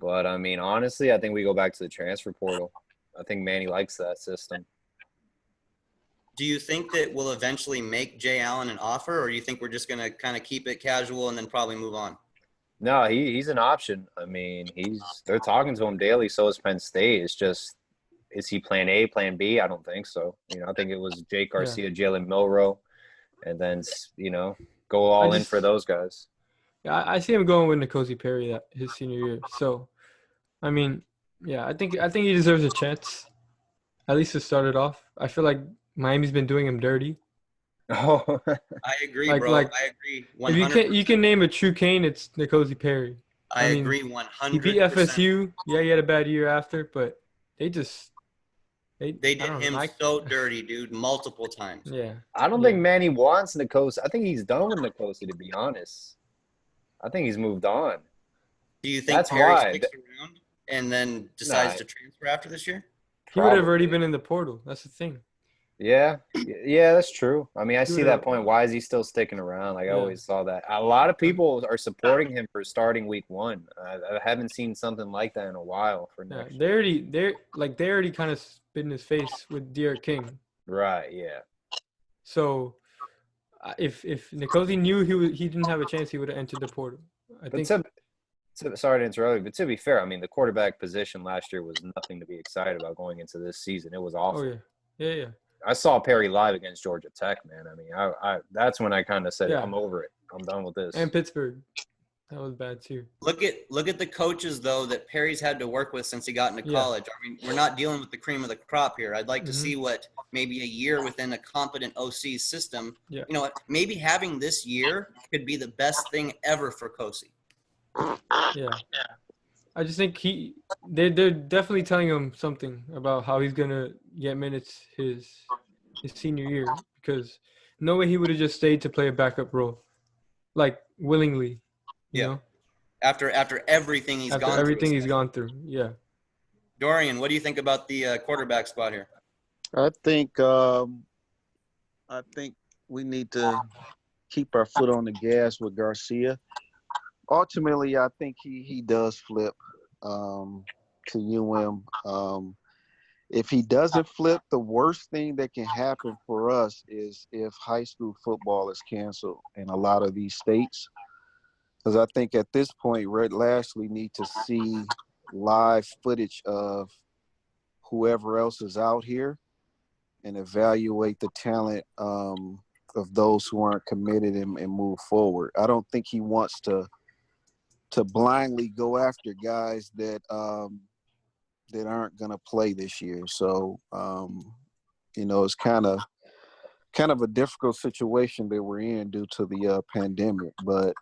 But, I mean, honestly, I think we go back to the transfer portal. I think Manny likes that system. Do you think that we'll eventually make Jay Allen an offer, or do you think we're just going to kind of keep it casual and then probably move on? No, he's an option. I mean, they're talking to him daily. So is Penn State. It's just, is he plan A, plan B? I don't think so. You know, I think it was Jake Garcia, Jalen Milroe, and then, you know, go all in for those guys. Yeah, I see him going with N'Kosi Perry his senior year. So, I mean, yeah, I think he deserves a chance, at least to start it off. I feel like Miami's been doing him dirty. Oh, I agree, Like- bro. like, I agree. 100%. If you can name a true Kane, it's N'Kosi Perry. I I mean, agree 100%. He beat FSU. Yeah, he had a bad year after, but they did him so dirty, dude, multiple times. Yeah. I don't think Manny wants N'Kosi. I think he's done with N'Kosi, to be honest. I think he's moved on. Do you think That's Perry why. sticks around and then decides Nah. to transfer after this year? He would have already Probably. been in the portal. That's the thing. Yeah, that's true. I mean, I see Dude, that point. Why is he still sticking around? Like, I always saw that. A lot of people are supporting him for starting week 1. I haven't seen something like that in a while for Yeah, next year. they already kind of spit in his face with Derek King. Right, yeah. So if N'Kosi knew he didn't have a chance, he would have entered the portal. Sorry to interrupt you, but to be fair, I mean, the quarterback position last year was nothing to be excited about going into this season. It was awful. Oh yeah. I saw Perry live against Georgia Tech, man. I mean, I that's when I kind of said, I'm over it. I'm done with this. And Pittsburgh. That was bad too. Look at the coaches though that Perry's had to work with since he got into college. I mean, we're not dealing with the cream of the crop here. I'd like to see what maybe a year within a competent OC system. Yeah. You know what? Maybe having this year could be the best thing ever for Kosi. Yeah. I just think they're definitely telling him something about how he's gonna get minutes his senior year, because no way he would have just stayed to play a backup role, like willingly. You know? After everything he's gone through. Yeah. Dorian, what do you think about the quarterback spot here? I think we need to keep our foot on the gas with Garcia. Ultimately, I think he does flip to UM. if he doesn't flip, the worst thing that can happen for us is if high school football is canceled in a lot of these states. Because I think at this point, Red Lashley need to see live footage of whoever else is out here and evaluate the talent of those who aren't committed and move forward. I don't think he wants to blindly go after guys that that aren't going to play this year. So, it's kind of a difficult situation that we're in due to the pandemic. But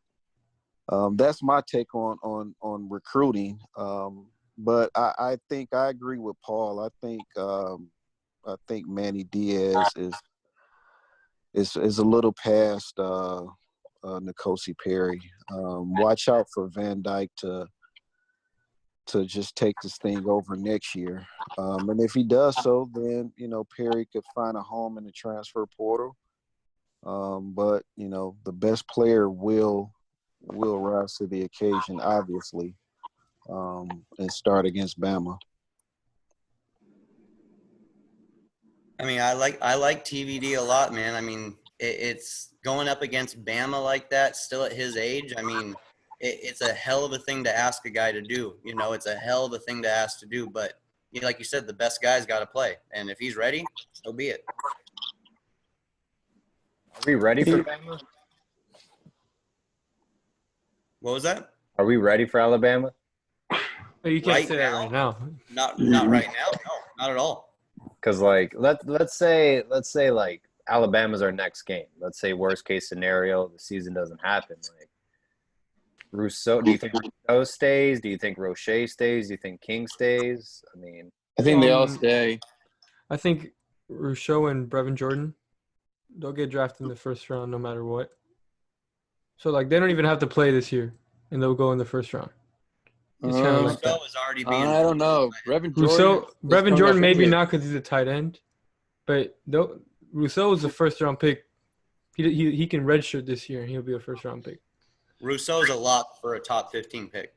that's my take on recruiting. But I think I agree with Paul. I think Manny Diaz is a little past N'Kosi Perry. Watch out for Van Dyke to just take this thing over next year. And if he does so, then, Perry could find a home in the transfer portal. But, the best player will rise to the occasion, obviously, and start against Bama. I mean, I like TVD a lot, man. I mean, it's going up against Bama like that, still at his age. I mean, it's a hell of a thing to ask a guy to do. It's a hell of a thing to ask to do. But like you said, the best guy's got to play, and if he's ready, so be it. Are we ready for Bama? What was that? Are we ready for Alabama? You can't say that right now. Not right now. No, not at all. Because let's say like Alabama's our next game. Let's say worst case scenario, the season doesn't happen. Like Rousseau, do you think Rousseau stays? Do you think Roche stays? Do you think King stays? I mean, I think they all stay. I think Rousseau and Brevin Jordan, they'll get drafted in the first round no matter what. So they don't even have to play this year, and they'll go in the first round. It's kind of like that. Rousseau is already being. I don't know. Brevin Jordan maybe not because he's a tight end, but Rousseau is a first round pick. He can redshirt this year and he'll be a first round pick. Rousseau's a lock for a top 15 pick.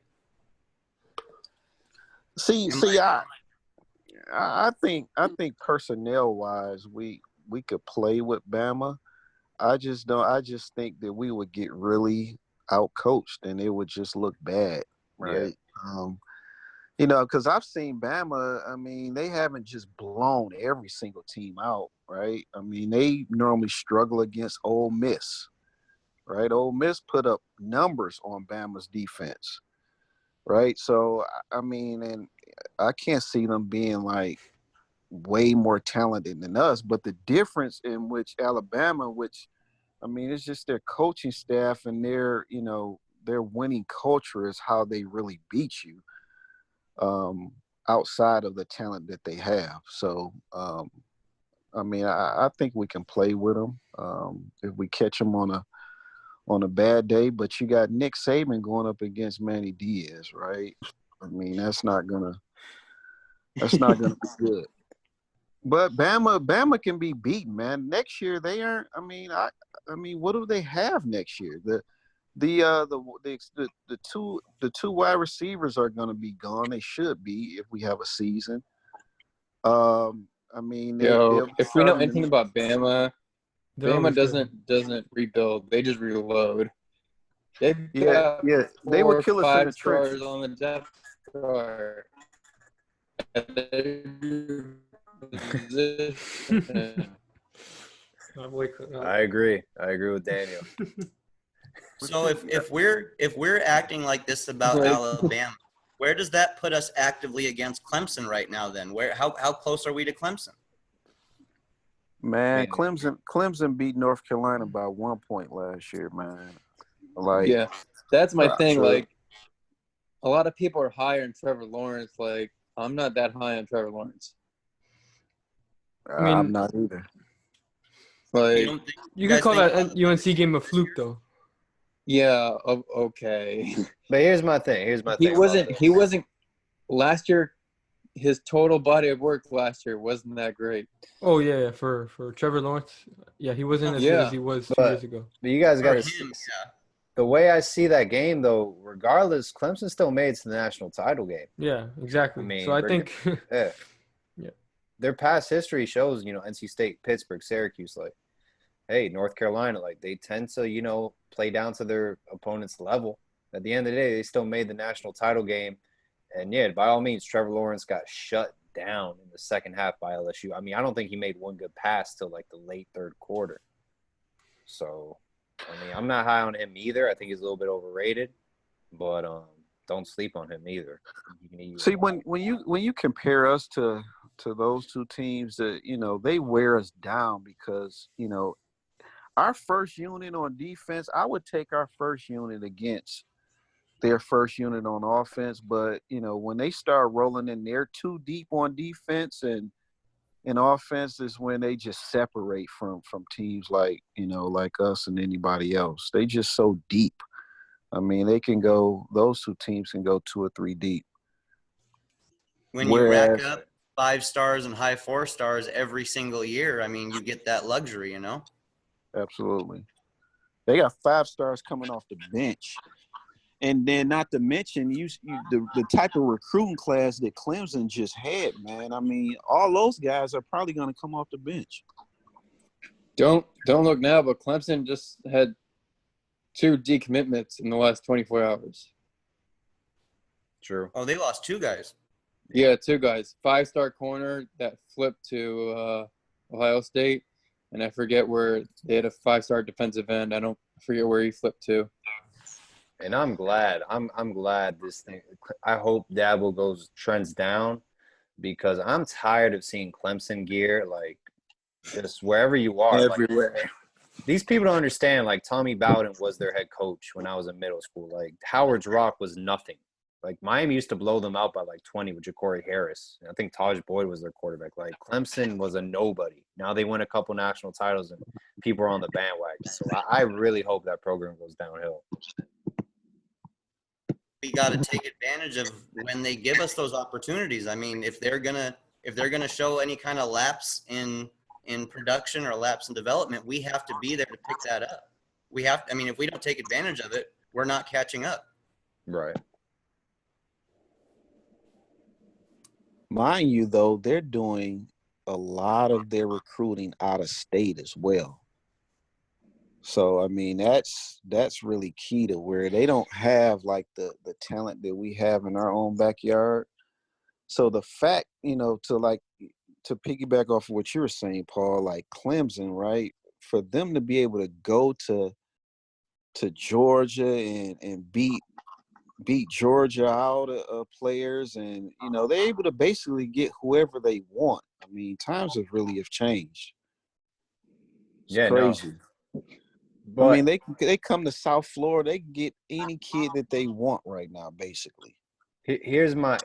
I think personnel wise we could play with Bama. I just think that we would get really out coached and it would just look bad, right? Yeah. Because I've seen Bama, I mean, they haven't just blown every single team out, right? I mean, they normally struggle against Ole Miss, right? Ole Miss put up numbers on Bama's defense, right? So, I mean, and I can't see them being way more talented than us, but the difference in which Alabama, it's just their coaching staff and their winning culture is how they really beat you outside of the talent that they have. So, I think we can play with them if we catch them on a bad day. But you got Nick Saban going up against Manny Diaz, right? I mean, that's not gonna be good. But Bama can be beaten, man. Next year they aren't. I mean, what do they have next year? The two wide receivers are going to be gone. They should be if we have a season. If we know anything about Bama, Bama doesn't rebuild. They just reload. They were killing us in the trenches on the depth chart. I agree with Daniel. So if we're acting like this about Alabama, where does that put us actively against Clemson right now? Then how close are we to Clemson? Man, Clemson beat North Carolina by 1 point last year, man. That's my thing. Like, a lot of people are higher on Trevor Lawrence. Like, I'm not that high on Trevor Lawrence. I'm not either. Like, you could call that UNC game a fluke, though. Yeah. Okay. But here's my thing. He wasn't. Last year, his total body of work last year wasn't that great. Oh yeah. For Trevor Lawrence, he wasn't as good as he was 2 years ago. But you guys got to see. The way I see that game, though, regardless, Clemson still made it to the national title game. Yeah, exactly. So I think their past history shows, NC State, Pittsburgh, Syracuse, like, hey, North Carolina, like they tend to, play down to their opponent's level. At the end of the day, they still made the national title game. And yeah, by all means, Trevor Lawrence got shut down in the second half by LSU. I mean, I don't think he made one good pass till like the late third quarter. So, I mean, I'm not high on him either. I think he's a little bit overrated, but don't sleep on him either. See, when you compare us to those two teams, that they wear us down because our first unit on defense, I would take our first unit against their first unit on offense. But when they start rolling in, they're too deep on defense and in offense is when they just separate from teams like us and anybody else. They just so deep. I mean, those two teams can go 2 or 3 deep. When you rack up 5 stars and high 4 stars every single year, I mean, you get that luxury, Absolutely. They got 5 stars coming off the bench. And then not to mention the type of recruiting class that Clemson just had, man. I mean, all those guys are probably going to come off the bench. Don't look now, but Clemson just had 2 decommitments in the last 24 hours. True. Oh, they lost 2 guys. Yeah, 2 guys. 5-star corner that flipped to Ohio State, and I forget where they had a 5-star defensive end. I forget where he flipped to. And I'm glad. I'm glad this thing. I hope Dabo trends down, because I'm tired of seeing Clemson gear like just wherever you are. Everywhere. Like, these people don't understand. Like Tommy Bowden was their head coach when I was in middle school. Like Howard's Rock was nothing. Like Miami used to blow them out by like 20 with Ja'Cory Harris. I think Taj Boyd was their quarterback. Like Clemson was a nobody. Now they win a couple national titles and people are on the bandwagon. So I really hope that program goes downhill. We got to take advantage of when they give us those opportunities. I mean, if they're gonna show any kind of lapse in production or lapse in development, we have to be there to pick that up. If we don't take advantage of it, we're not catching up. Right. Mind you, though, they're doing a lot of their recruiting out of state as well. So, I mean, that's really key to where they don't have, like, the talent that we have in our own backyard. So the fact, to piggyback off of what you were saying, Paul, like Clemson, right, for them to be able to go to Georgia and beat Georgia out of players, and they're able to basically get whoever they want. I mean, times have changed. It's crazy. No. But, I mean, they come to South Florida, they can get any kid that they want right now, basically. Here's my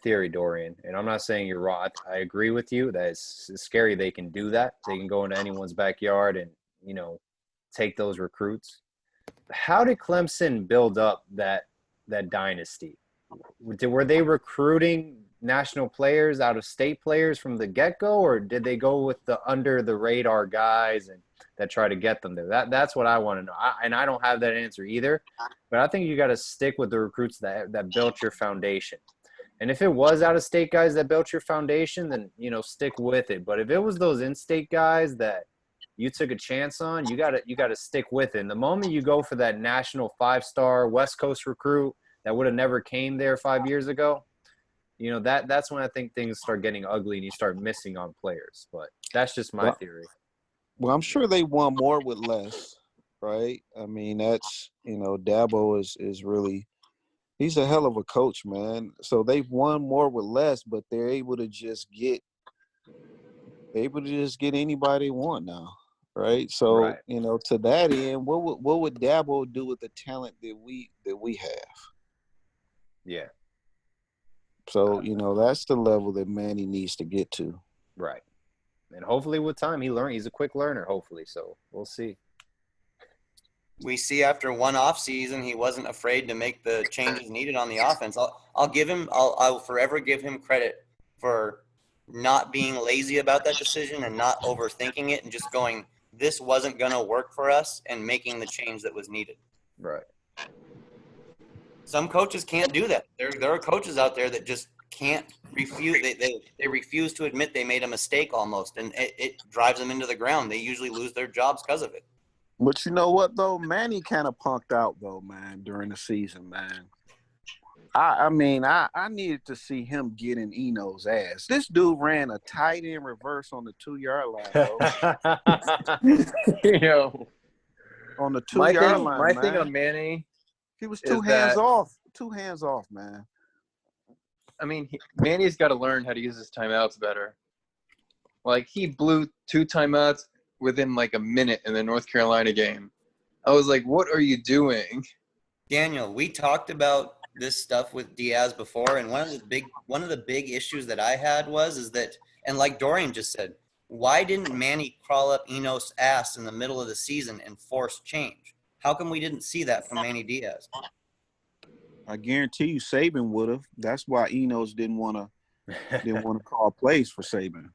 theory, Dorian, and I'm not saying you're wrong. I agree with you that it's scary they can do that. They can go into anyone's backyard and take those recruits. How did Clemson build up that dynasty? Were they recruiting national players, out of state players from the get-go, or did they go with the under the radar guys and that try to get them there? That's what I want to know. I don't have that answer either, but I think you got to stick with the recruits that built your foundation. And if it was out of state guys that built your foundation, then stick with it. But if it was those in-state guys that you took a chance on, you got to stick with it. And the moment you go for that national 5-star West Coast recruit that would have never came there 5 years ago, that's when I think things start getting ugly and you start missing on players. But that's just my theory. Well, I'm sure they won more with less, right? I mean, that's Dabo is really – he's a hell of a coach, man. So they've won more with less, but they're able to just get anybody they want now, right? So, Right. To that end, what would Dabo do with the talent that we have? Yeah. So, that's the level that Manny needs to get to. Right. And hopefully with time he learns. He's a quick learner, hopefully. So we'll see. We see after one offseason, he wasn't afraid to make the changes needed on the offense. I'll forever give him credit for not being lazy about that decision and not overthinking it and just going, this wasn't going to work for us, and making the change that was needed. Right. Some coaches can't do that. There are coaches out there that just can't refuse. They refuse to admit they made a mistake almost, and it drives them into the ground. They usually lose their jobs because of it. But you know what, though? Manny kind of punked out, though, man, during the season, man. I mean, I needed to see him get in Eno's ass. This dude ran a tight end reverse on the 2-yard line, though. Yo, On the 2-yard line, my man. thing on Manny, He was two hands off, man. I mean, Manny's got to learn how to use his timeouts better. Like, he blew 2 timeouts within like a minute in the North Carolina game. I was like, what are you doing? Daniel, we talked about this stuff with Diaz before, and one of the big issues that I had is that, and like Dorian just said, why didn't Manny crawl up Eno's ass in the middle of the season and force change? How come we didn't see that from Manny Diaz? I guarantee you Saban would have. That's why Enos didn't want to call plays for Saban.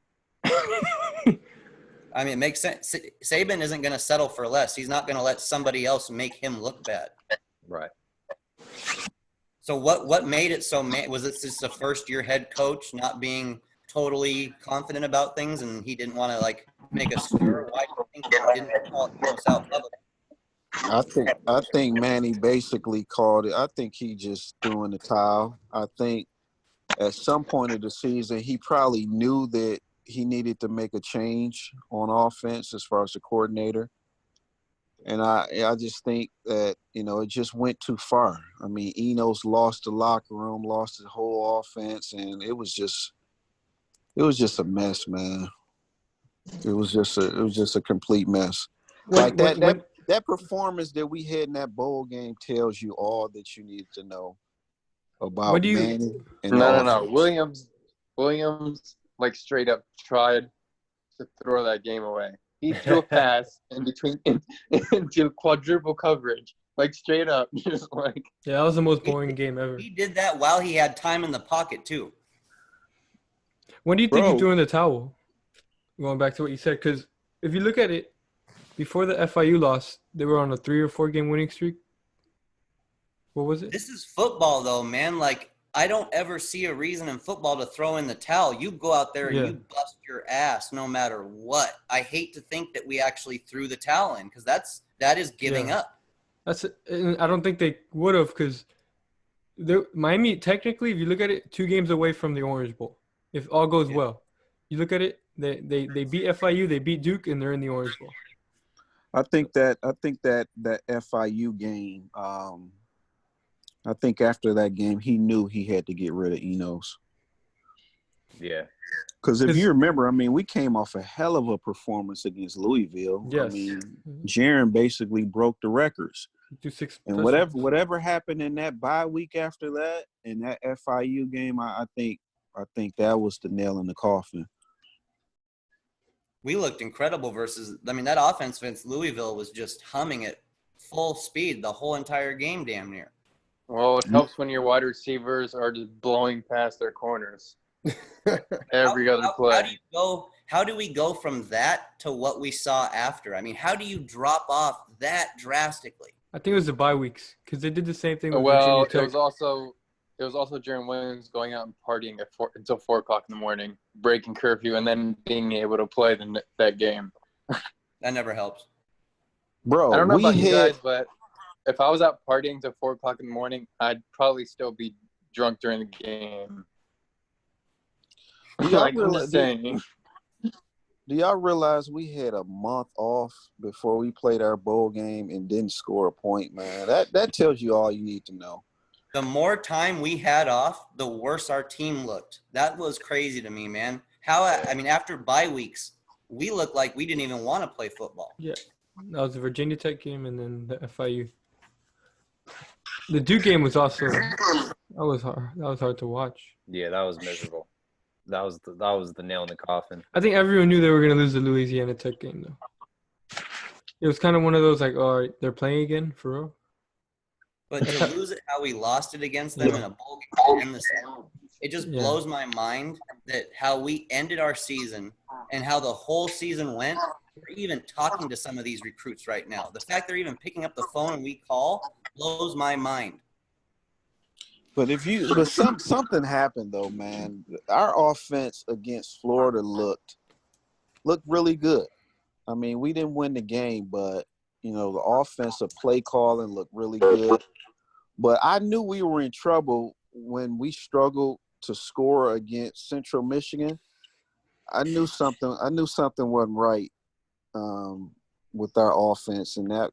I mean, it makes sense. Saban isn't going to settle for less. He's not going to let somebody else make him look bad. Right. So what made it so was it just a first-year head coach not being totally confident about things, and he didn't want to like make a stir? Why do you think he didn't call Enos out publicly? I think Manny basically called it. I think he just threw in the towel. I think at some point of the season he probably knew that he needed to make a change on offense as far as the coordinator. And I just think that, it just went too far. I mean, Enos lost the locker room, lost his whole offense, and it was just a mess, man. It was just a complete mess. That performance that we had in that bowl game tells you all that you need to know about Manny. No. Williams, like, straight up tried to throw that game away. He threw a pass into quadruple coverage, like, straight up, just like. Yeah, that was the most boring game ever. He did that while he had time in the pocket too. When do you think he threw in the towel? Going back to what you said, because if you look at it, before the FIU loss, they were on a 3 or 4 game winning streak. What was it? This is football, though, man. Like, I don't ever see a reason in football to throw in the towel. You go out there and you bust your ass no matter what. I hate to think that we actually threw the towel in, because that is giving up. I don't think they would have, because Miami, technically, if you look at it, 2 games away from the Orange Bowl. If all goes well, you look at it, they beat FIU, they beat Duke, and they're in the Orange Bowl. I think that FIU game. I think after that game, he knew he had to get rid of Enos. Yeah. Because if you remember, I mean, we came off a hell of a performance against Louisville. Yes. I mean, Jaron basically broke the records. And whatever happened in that bye week after that, in that FIU game, I think that was the nail in the coffin. We looked incredible that offense against Louisville was just humming at full speed the whole entire game damn near. Well, it helps when your wide receivers are just blowing past their corners every other play. How do we go from that to what we saw after? I mean, how do you drop off that drastically? I think it was the bye weeks, because they did the same thing with Well, Virginia Tech. it was also Jaron Williams going out and partying until 4 o'clock in the morning, breaking curfew, and then being able to play that game. That never helps. Bro, I don't know about you guys, but if I was out partying till 4 o'clock in the morning, I'd probably still be drunk during the game. Do y'all realize we had a month off before we played our bowl game and didn't score a point, man? That tells you all you need to know. The more time we had off, the worse our team looked. That was crazy to me, man. After bye weeks, we looked like we didn't even want to play football. Yeah, that was the Virginia Tech game, and then the FIU. The Duke game was also that was hard. That was hard to watch. Yeah, that was miserable. That was the nail in the coffin. I think everyone knew they were going to lose the Louisiana Tech game, though. It was kind of one of those like, all right, they're playing again for real. But to lose it how we lost it against them in a bowl game, it just blows my mind that how we ended our season and how the whole season went. We're even talking to some of these recruits right now. The fact they're even picking up the phone and we call blows my mind. something happened though, man. Our offense against Florida looked really good. I mean, we didn't win the game, but the offensive play calling looked really good. But I knew we were in trouble when we struggled to score against Central Michigan. I knew something wasn't right with our offense, and that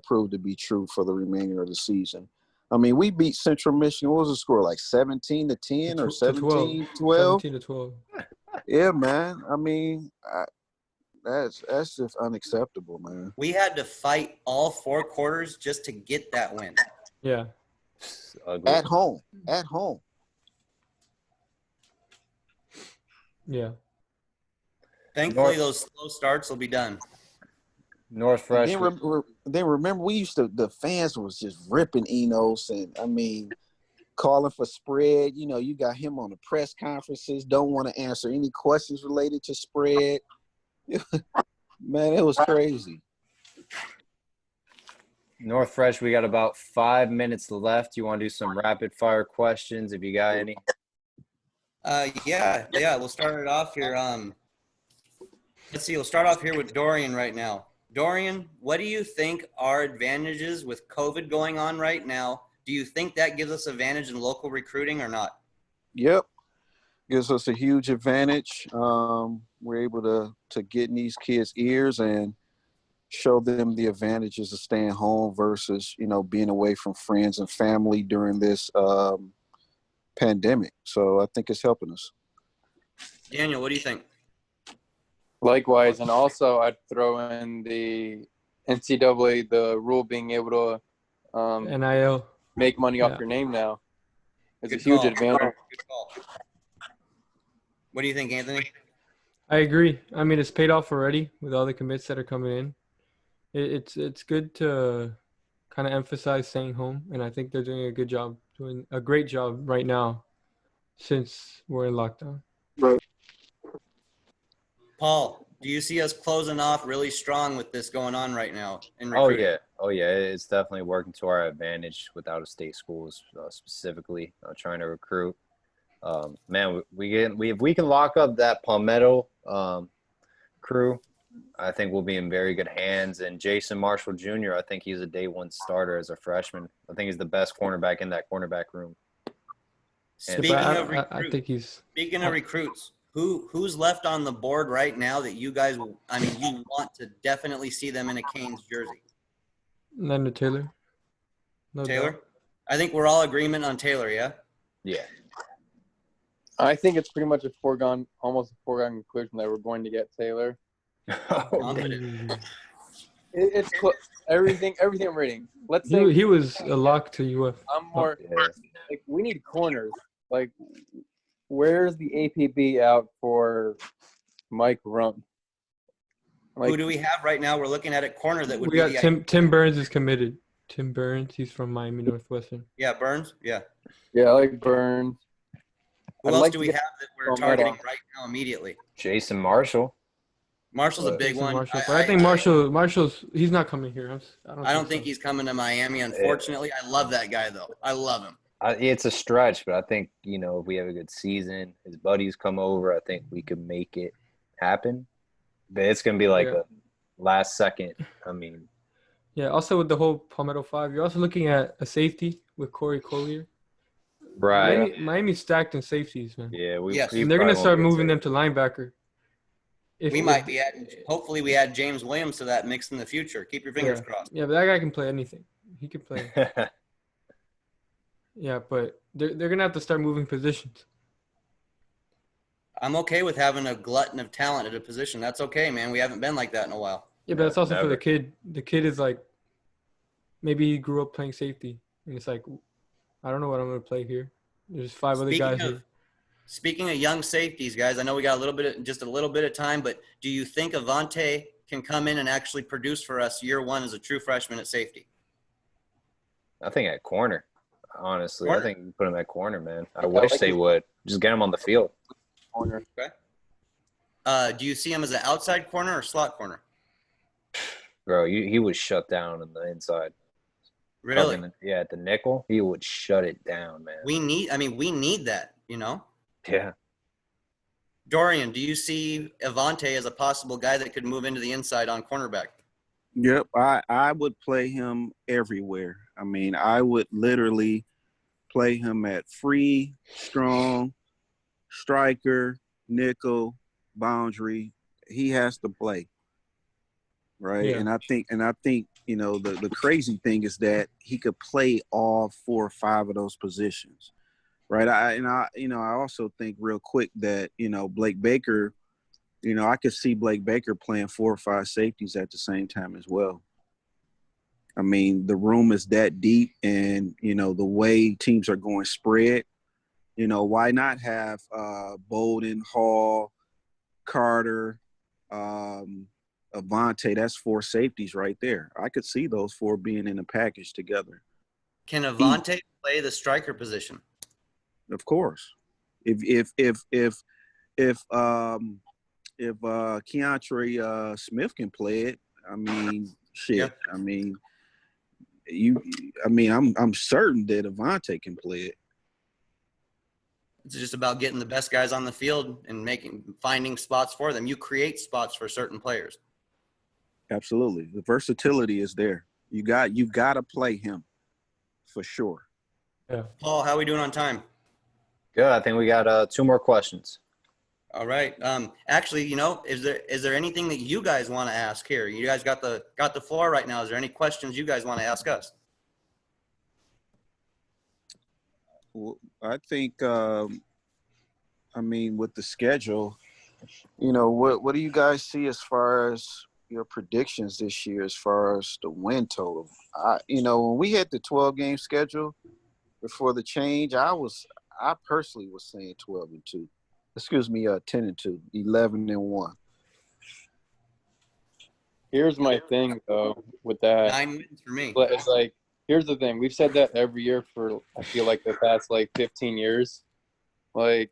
proved to be true for the remainder of the season. I mean, we beat Central Michigan. What was the score, like 17-10 or 17-12? 17-12. Yeah, man. I mean, that's just unacceptable, man. We had to fight all 4 quarters just to get that win. Yeah. At home. Yeah. Thankfully, those slow starts will be done. North Fresh. Then remember, the fans was just ripping Enos, and I mean, calling for spread. You got him on the press conferences, don't want to answer any questions related to spread. Man, it was crazy. North Fresh, we got about 5 minutes left. You want to do some rapid fire questions if you got any? Yeah. We'll start it off here. Let's see. We'll start off here with Dorian right now. Dorian, what do you think are advantages with COVID going on right now? Do you think that gives us advantage in local recruiting or not? Yep. Gives us a huge advantage. We're able to get in these kids' ears and show them the advantages of staying home versus, being away from friends and family during this pandemic. So I think it's helping us. Daniel, what do you think? Likewise, and also I'd throw in the NCAA, the rule being able to NIL. make money off your name now. It's a huge advantage. Good call. What do you think, Anthony? I agree. I mean, it's paid off already with all the commits that are coming in. It's good to kind of emphasize staying home, and I think they're doing a great job right now since we're in lockdown. Right. Paul, do you see us closing off really strong with this going on right now in recruiting? Oh yeah, it's definitely working to our advantage with out-of-state schools, specifically trying to recruit. Man, if we can lock up that Palmetto crew, I think we'll be in very good hands. And Jason Marshall Jr., I think he's a day one starter as a freshman. I think he's the best cornerback in that cornerback room. Speaking of recruits, I think speaking of recruits, who's left on the board right now that you guys, you want to definitely see them in a Canes jersey? Leonard Taylor. Taylor? Doubt. I think we're all agreement on Taylor, yeah? Yeah. I think it's pretty much almost a foregone conclusion that we're going to get Taylor. It's everything I'm reading. Let's say he was a lock to UF. I'm more like we need corners. Like, where's the APB out for Mike Roan? Like, who do we have right now? We're looking at a corner that would we got Tim Burns is committed. Tim Burns, he's from Miami Northwestern. Yeah, Burns. Yeah. Yeah, I like Burns. Who else do we have that we're targeting right now immediately? Jason Marshall. Marshall's a big one. I think Marshall's he's not coming here. I don't think he's coming to Miami, unfortunately. I love that guy, though. I love him. It's a stretch, but I think, if we have a good season, his buddies come over, I think we could make it happen. But it's going to be like a last second. Yeah, also with the whole Palmetto 5, you're also looking at a safety with Corey Collier. Right. Miami's stacked in safeties, man. Yeah. And they're going to start moving them to linebacker. Hopefully we add James Williams to that mix in the future. Keep your fingers crossed. Yeah, but that guy can play anything. He can play. Yeah, but they're going to have to start moving positions. I'm okay with having a glutton of talent at a position. That's okay, man. We haven't been like that in a while. Yeah, but that's also for the kid. The kid is like, maybe he grew up playing safety. And it's like, I don't know what I'm going to play here. There's 5 other guys here. Speaking of young safeties, guys, I know we got just a little bit of time, but do you think Avante can come in and actually produce for us year one as a true freshman at safety? I think at corner, honestly. Corner? I think you put him at corner, man. I wish they would. Just get him on the field. corner. Okay. Do you see him as an outside corner or slot corner? Bro, he was shut down on the inside. Really? At the nickel, he would shut it down, man. We need that, you know? Yeah. Dorian, do you see Avante as a possible guy that could move into the inside on cornerback? Yep, I would play him everywhere. I mean, I would literally play him at free, strong, striker, nickel, boundary. He has to play, right? Yeah. And I think the crazy thing is that he could play all 4 or 5 of those positions, right? I also think real quick that Blake Baker. I could see Blake Baker playing 4 or 5 safeties at the same time as well. I mean, the room is that deep, and, the way teams are going spread, why not have Bolden, Hall, Carter, Avante? That's 4 safeties right there. I could see those 4 being in a package together. Can Avante play the striker position? Of course. If Keontre Smith can play it, I mean, shit. Yeah. I mean, I'm certain that Avante can play it. It's just about getting the best guys on the field and finding spots for them. You create spots for certain players. Absolutely. The versatility is there. You got to play him for sure. Yeah. Paul, how are we doing on time? Good. I think we got 2 more questions. All right. Actually, is there anything that you guys want to ask here? You guys got the floor right now. Is there any questions you guys want to ask us? Well, I think, with the schedule, what do you guys see as far as your predictions this year as far as the win total? When we had the 12-game schedule before the change, I personally was saying 12-2. Excuse me, 10-2, 11-1. Here's my thing, though, with that. 9 wins for me. But it's like, here's the thing. We've said that every year for, I feel like, the past, 15 years. Like,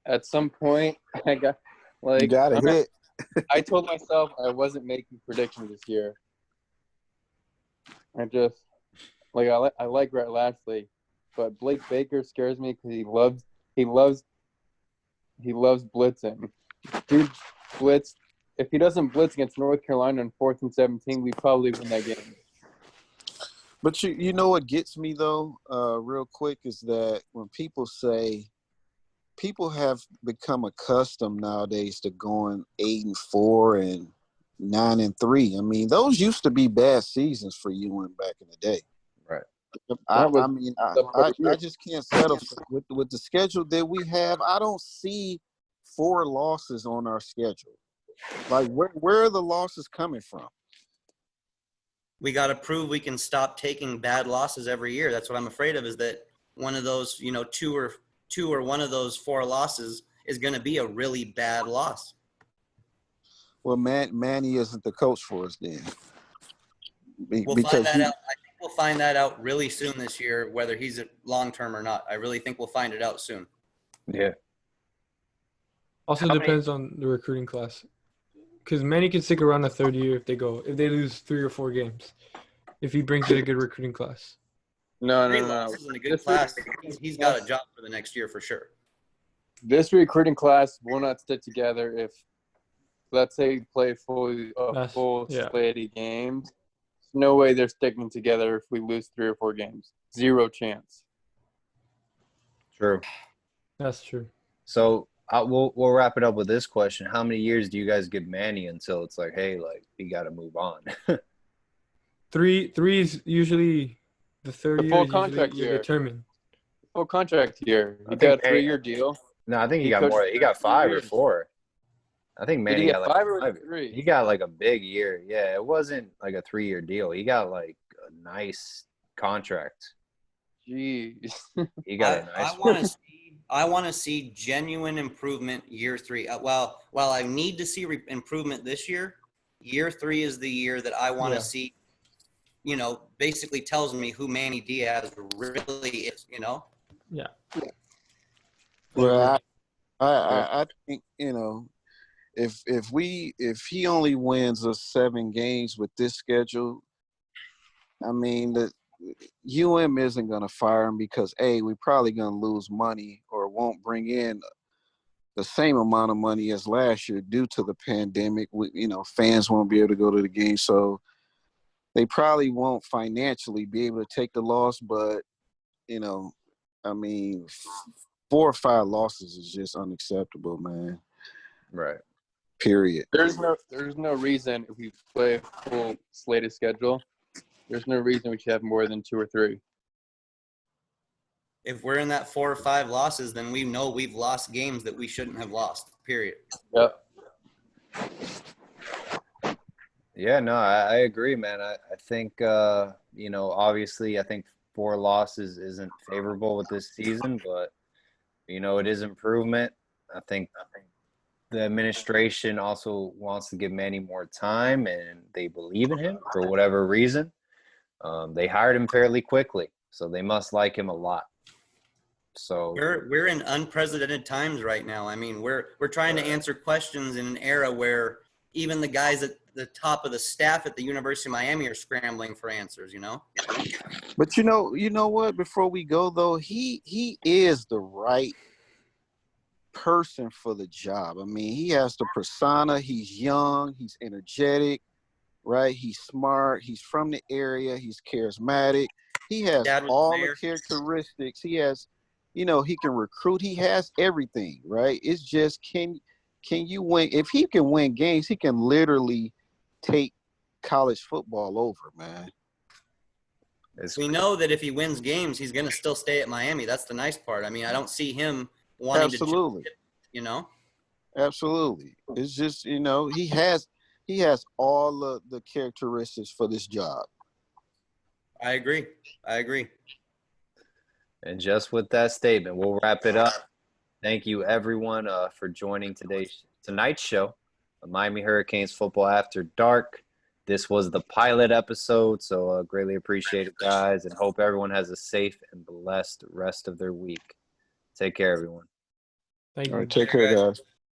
at some point, I got, You got to hit. I told myself I wasn't making predictions this year. I just, I like Rhett Lashley, but Blake Baker scares me because he loves blitzing. Dude, blitz. If he doesn't blitz against North Carolina on 4th and 17, we probably win that game. But you know what gets me though, real quick, is that when people have become accustomed nowadays to going 8-4 and 9-3. I mean, those used to be bad seasons for you back in the day. Right. I just can't settle with the schedule that we have. I don't see 4 losses on our schedule. Like, where are the losses coming from? We got to prove we can stop taking bad losses every year. That's what I'm afraid of, is that one of those, 2 or one of those 4 losses is going to be a really bad loss. Well, Manny isn't the coach for us then. We'll find that out. I think we'll find that out really soon this year, whether he's long-term or not. I really think we'll find it out soon. Yeah. Also depends on the recruiting class. Because Manny can stick around a 3rd year if they lose 3 or 4 games. If he brings in a good recruiting class. No. Losses in a good class. He's got a job for the next year for sure. This recruiting class will not stick together if, let's say, you play full slate of games. There's no way they're sticking together if we lose 3 or 4 games. 0 chance. True. That's true. So we'll wrap it up with this question. How many years do you guys give Manny until it's like, hey, we got to move on? 3 is usually the 3rd year. Full contract year. Determined. Full contract year. You got a 3-year deal. No, I think he got more. He got 5 or 4. I think Manny got 5 or 3? He got a big year. Yeah, it wasn't like a 3-year deal. He got a nice contract. Jeez. He got a nice. I want to see genuine improvement year 3. While I need to see improvement this year, year 3 is the year that I want to see. Basically tells me who Manny Diaz really is. Yeah. Well, I think if he only wins us 7 games with this schedule, I mean isn't going to fire him because, A, we're probably going to lose money or won't bring in the same amount of money as last year due to the pandemic. Fans won't be able to go to the game. So they probably won't financially be able to take the loss. But, I mean, 4 or 5 losses is just unacceptable, man. Right. Period. There's no reason if we play a full slated schedule, there's no reason we should have more than 2 or 3. If we're in that 4 or 5 losses, then we know we've lost games that we shouldn't have lost, period. Yep. Yeah, no, I agree, man. I think, obviously I think 4 losses isn't favorable with this season, but, it is improvement. I think the administration also wants to give Manny more time, and they believe in him for whatever reason. They hired him fairly quickly, so they must like him a lot. So We're in unprecedented times right now. I mean, we're trying to answer questions in an era where even the guys at the top of the staff at the University of Miami are scrambling for answers, But you know what? Before we go though, he is the right person for the job. I mean, he has the persona. He's young. He's energetic, right? He's smart. He's from the area. He's charismatic. He has all the characteristics. He has, he can recruit. He has everything, right? It's just can you win? If he can win games, he can literally take college football over, man. We know that if he wins games, he's going to still stay at Miami. That's the nice part. I mean, I don't see him wanting to, Absolutely. It's just, he has all of the characteristics for this job. I agree. And just with that statement, we'll wrap it up. Thank you, everyone, for joining tonight's show, Miami Hurricanes Football After Dark. This was the pilot episode, so greatly appreciate it, guys, and hope everyone has a safe and blessed rest of their week. Take care, everyone. Thank you. All right, take care, guys.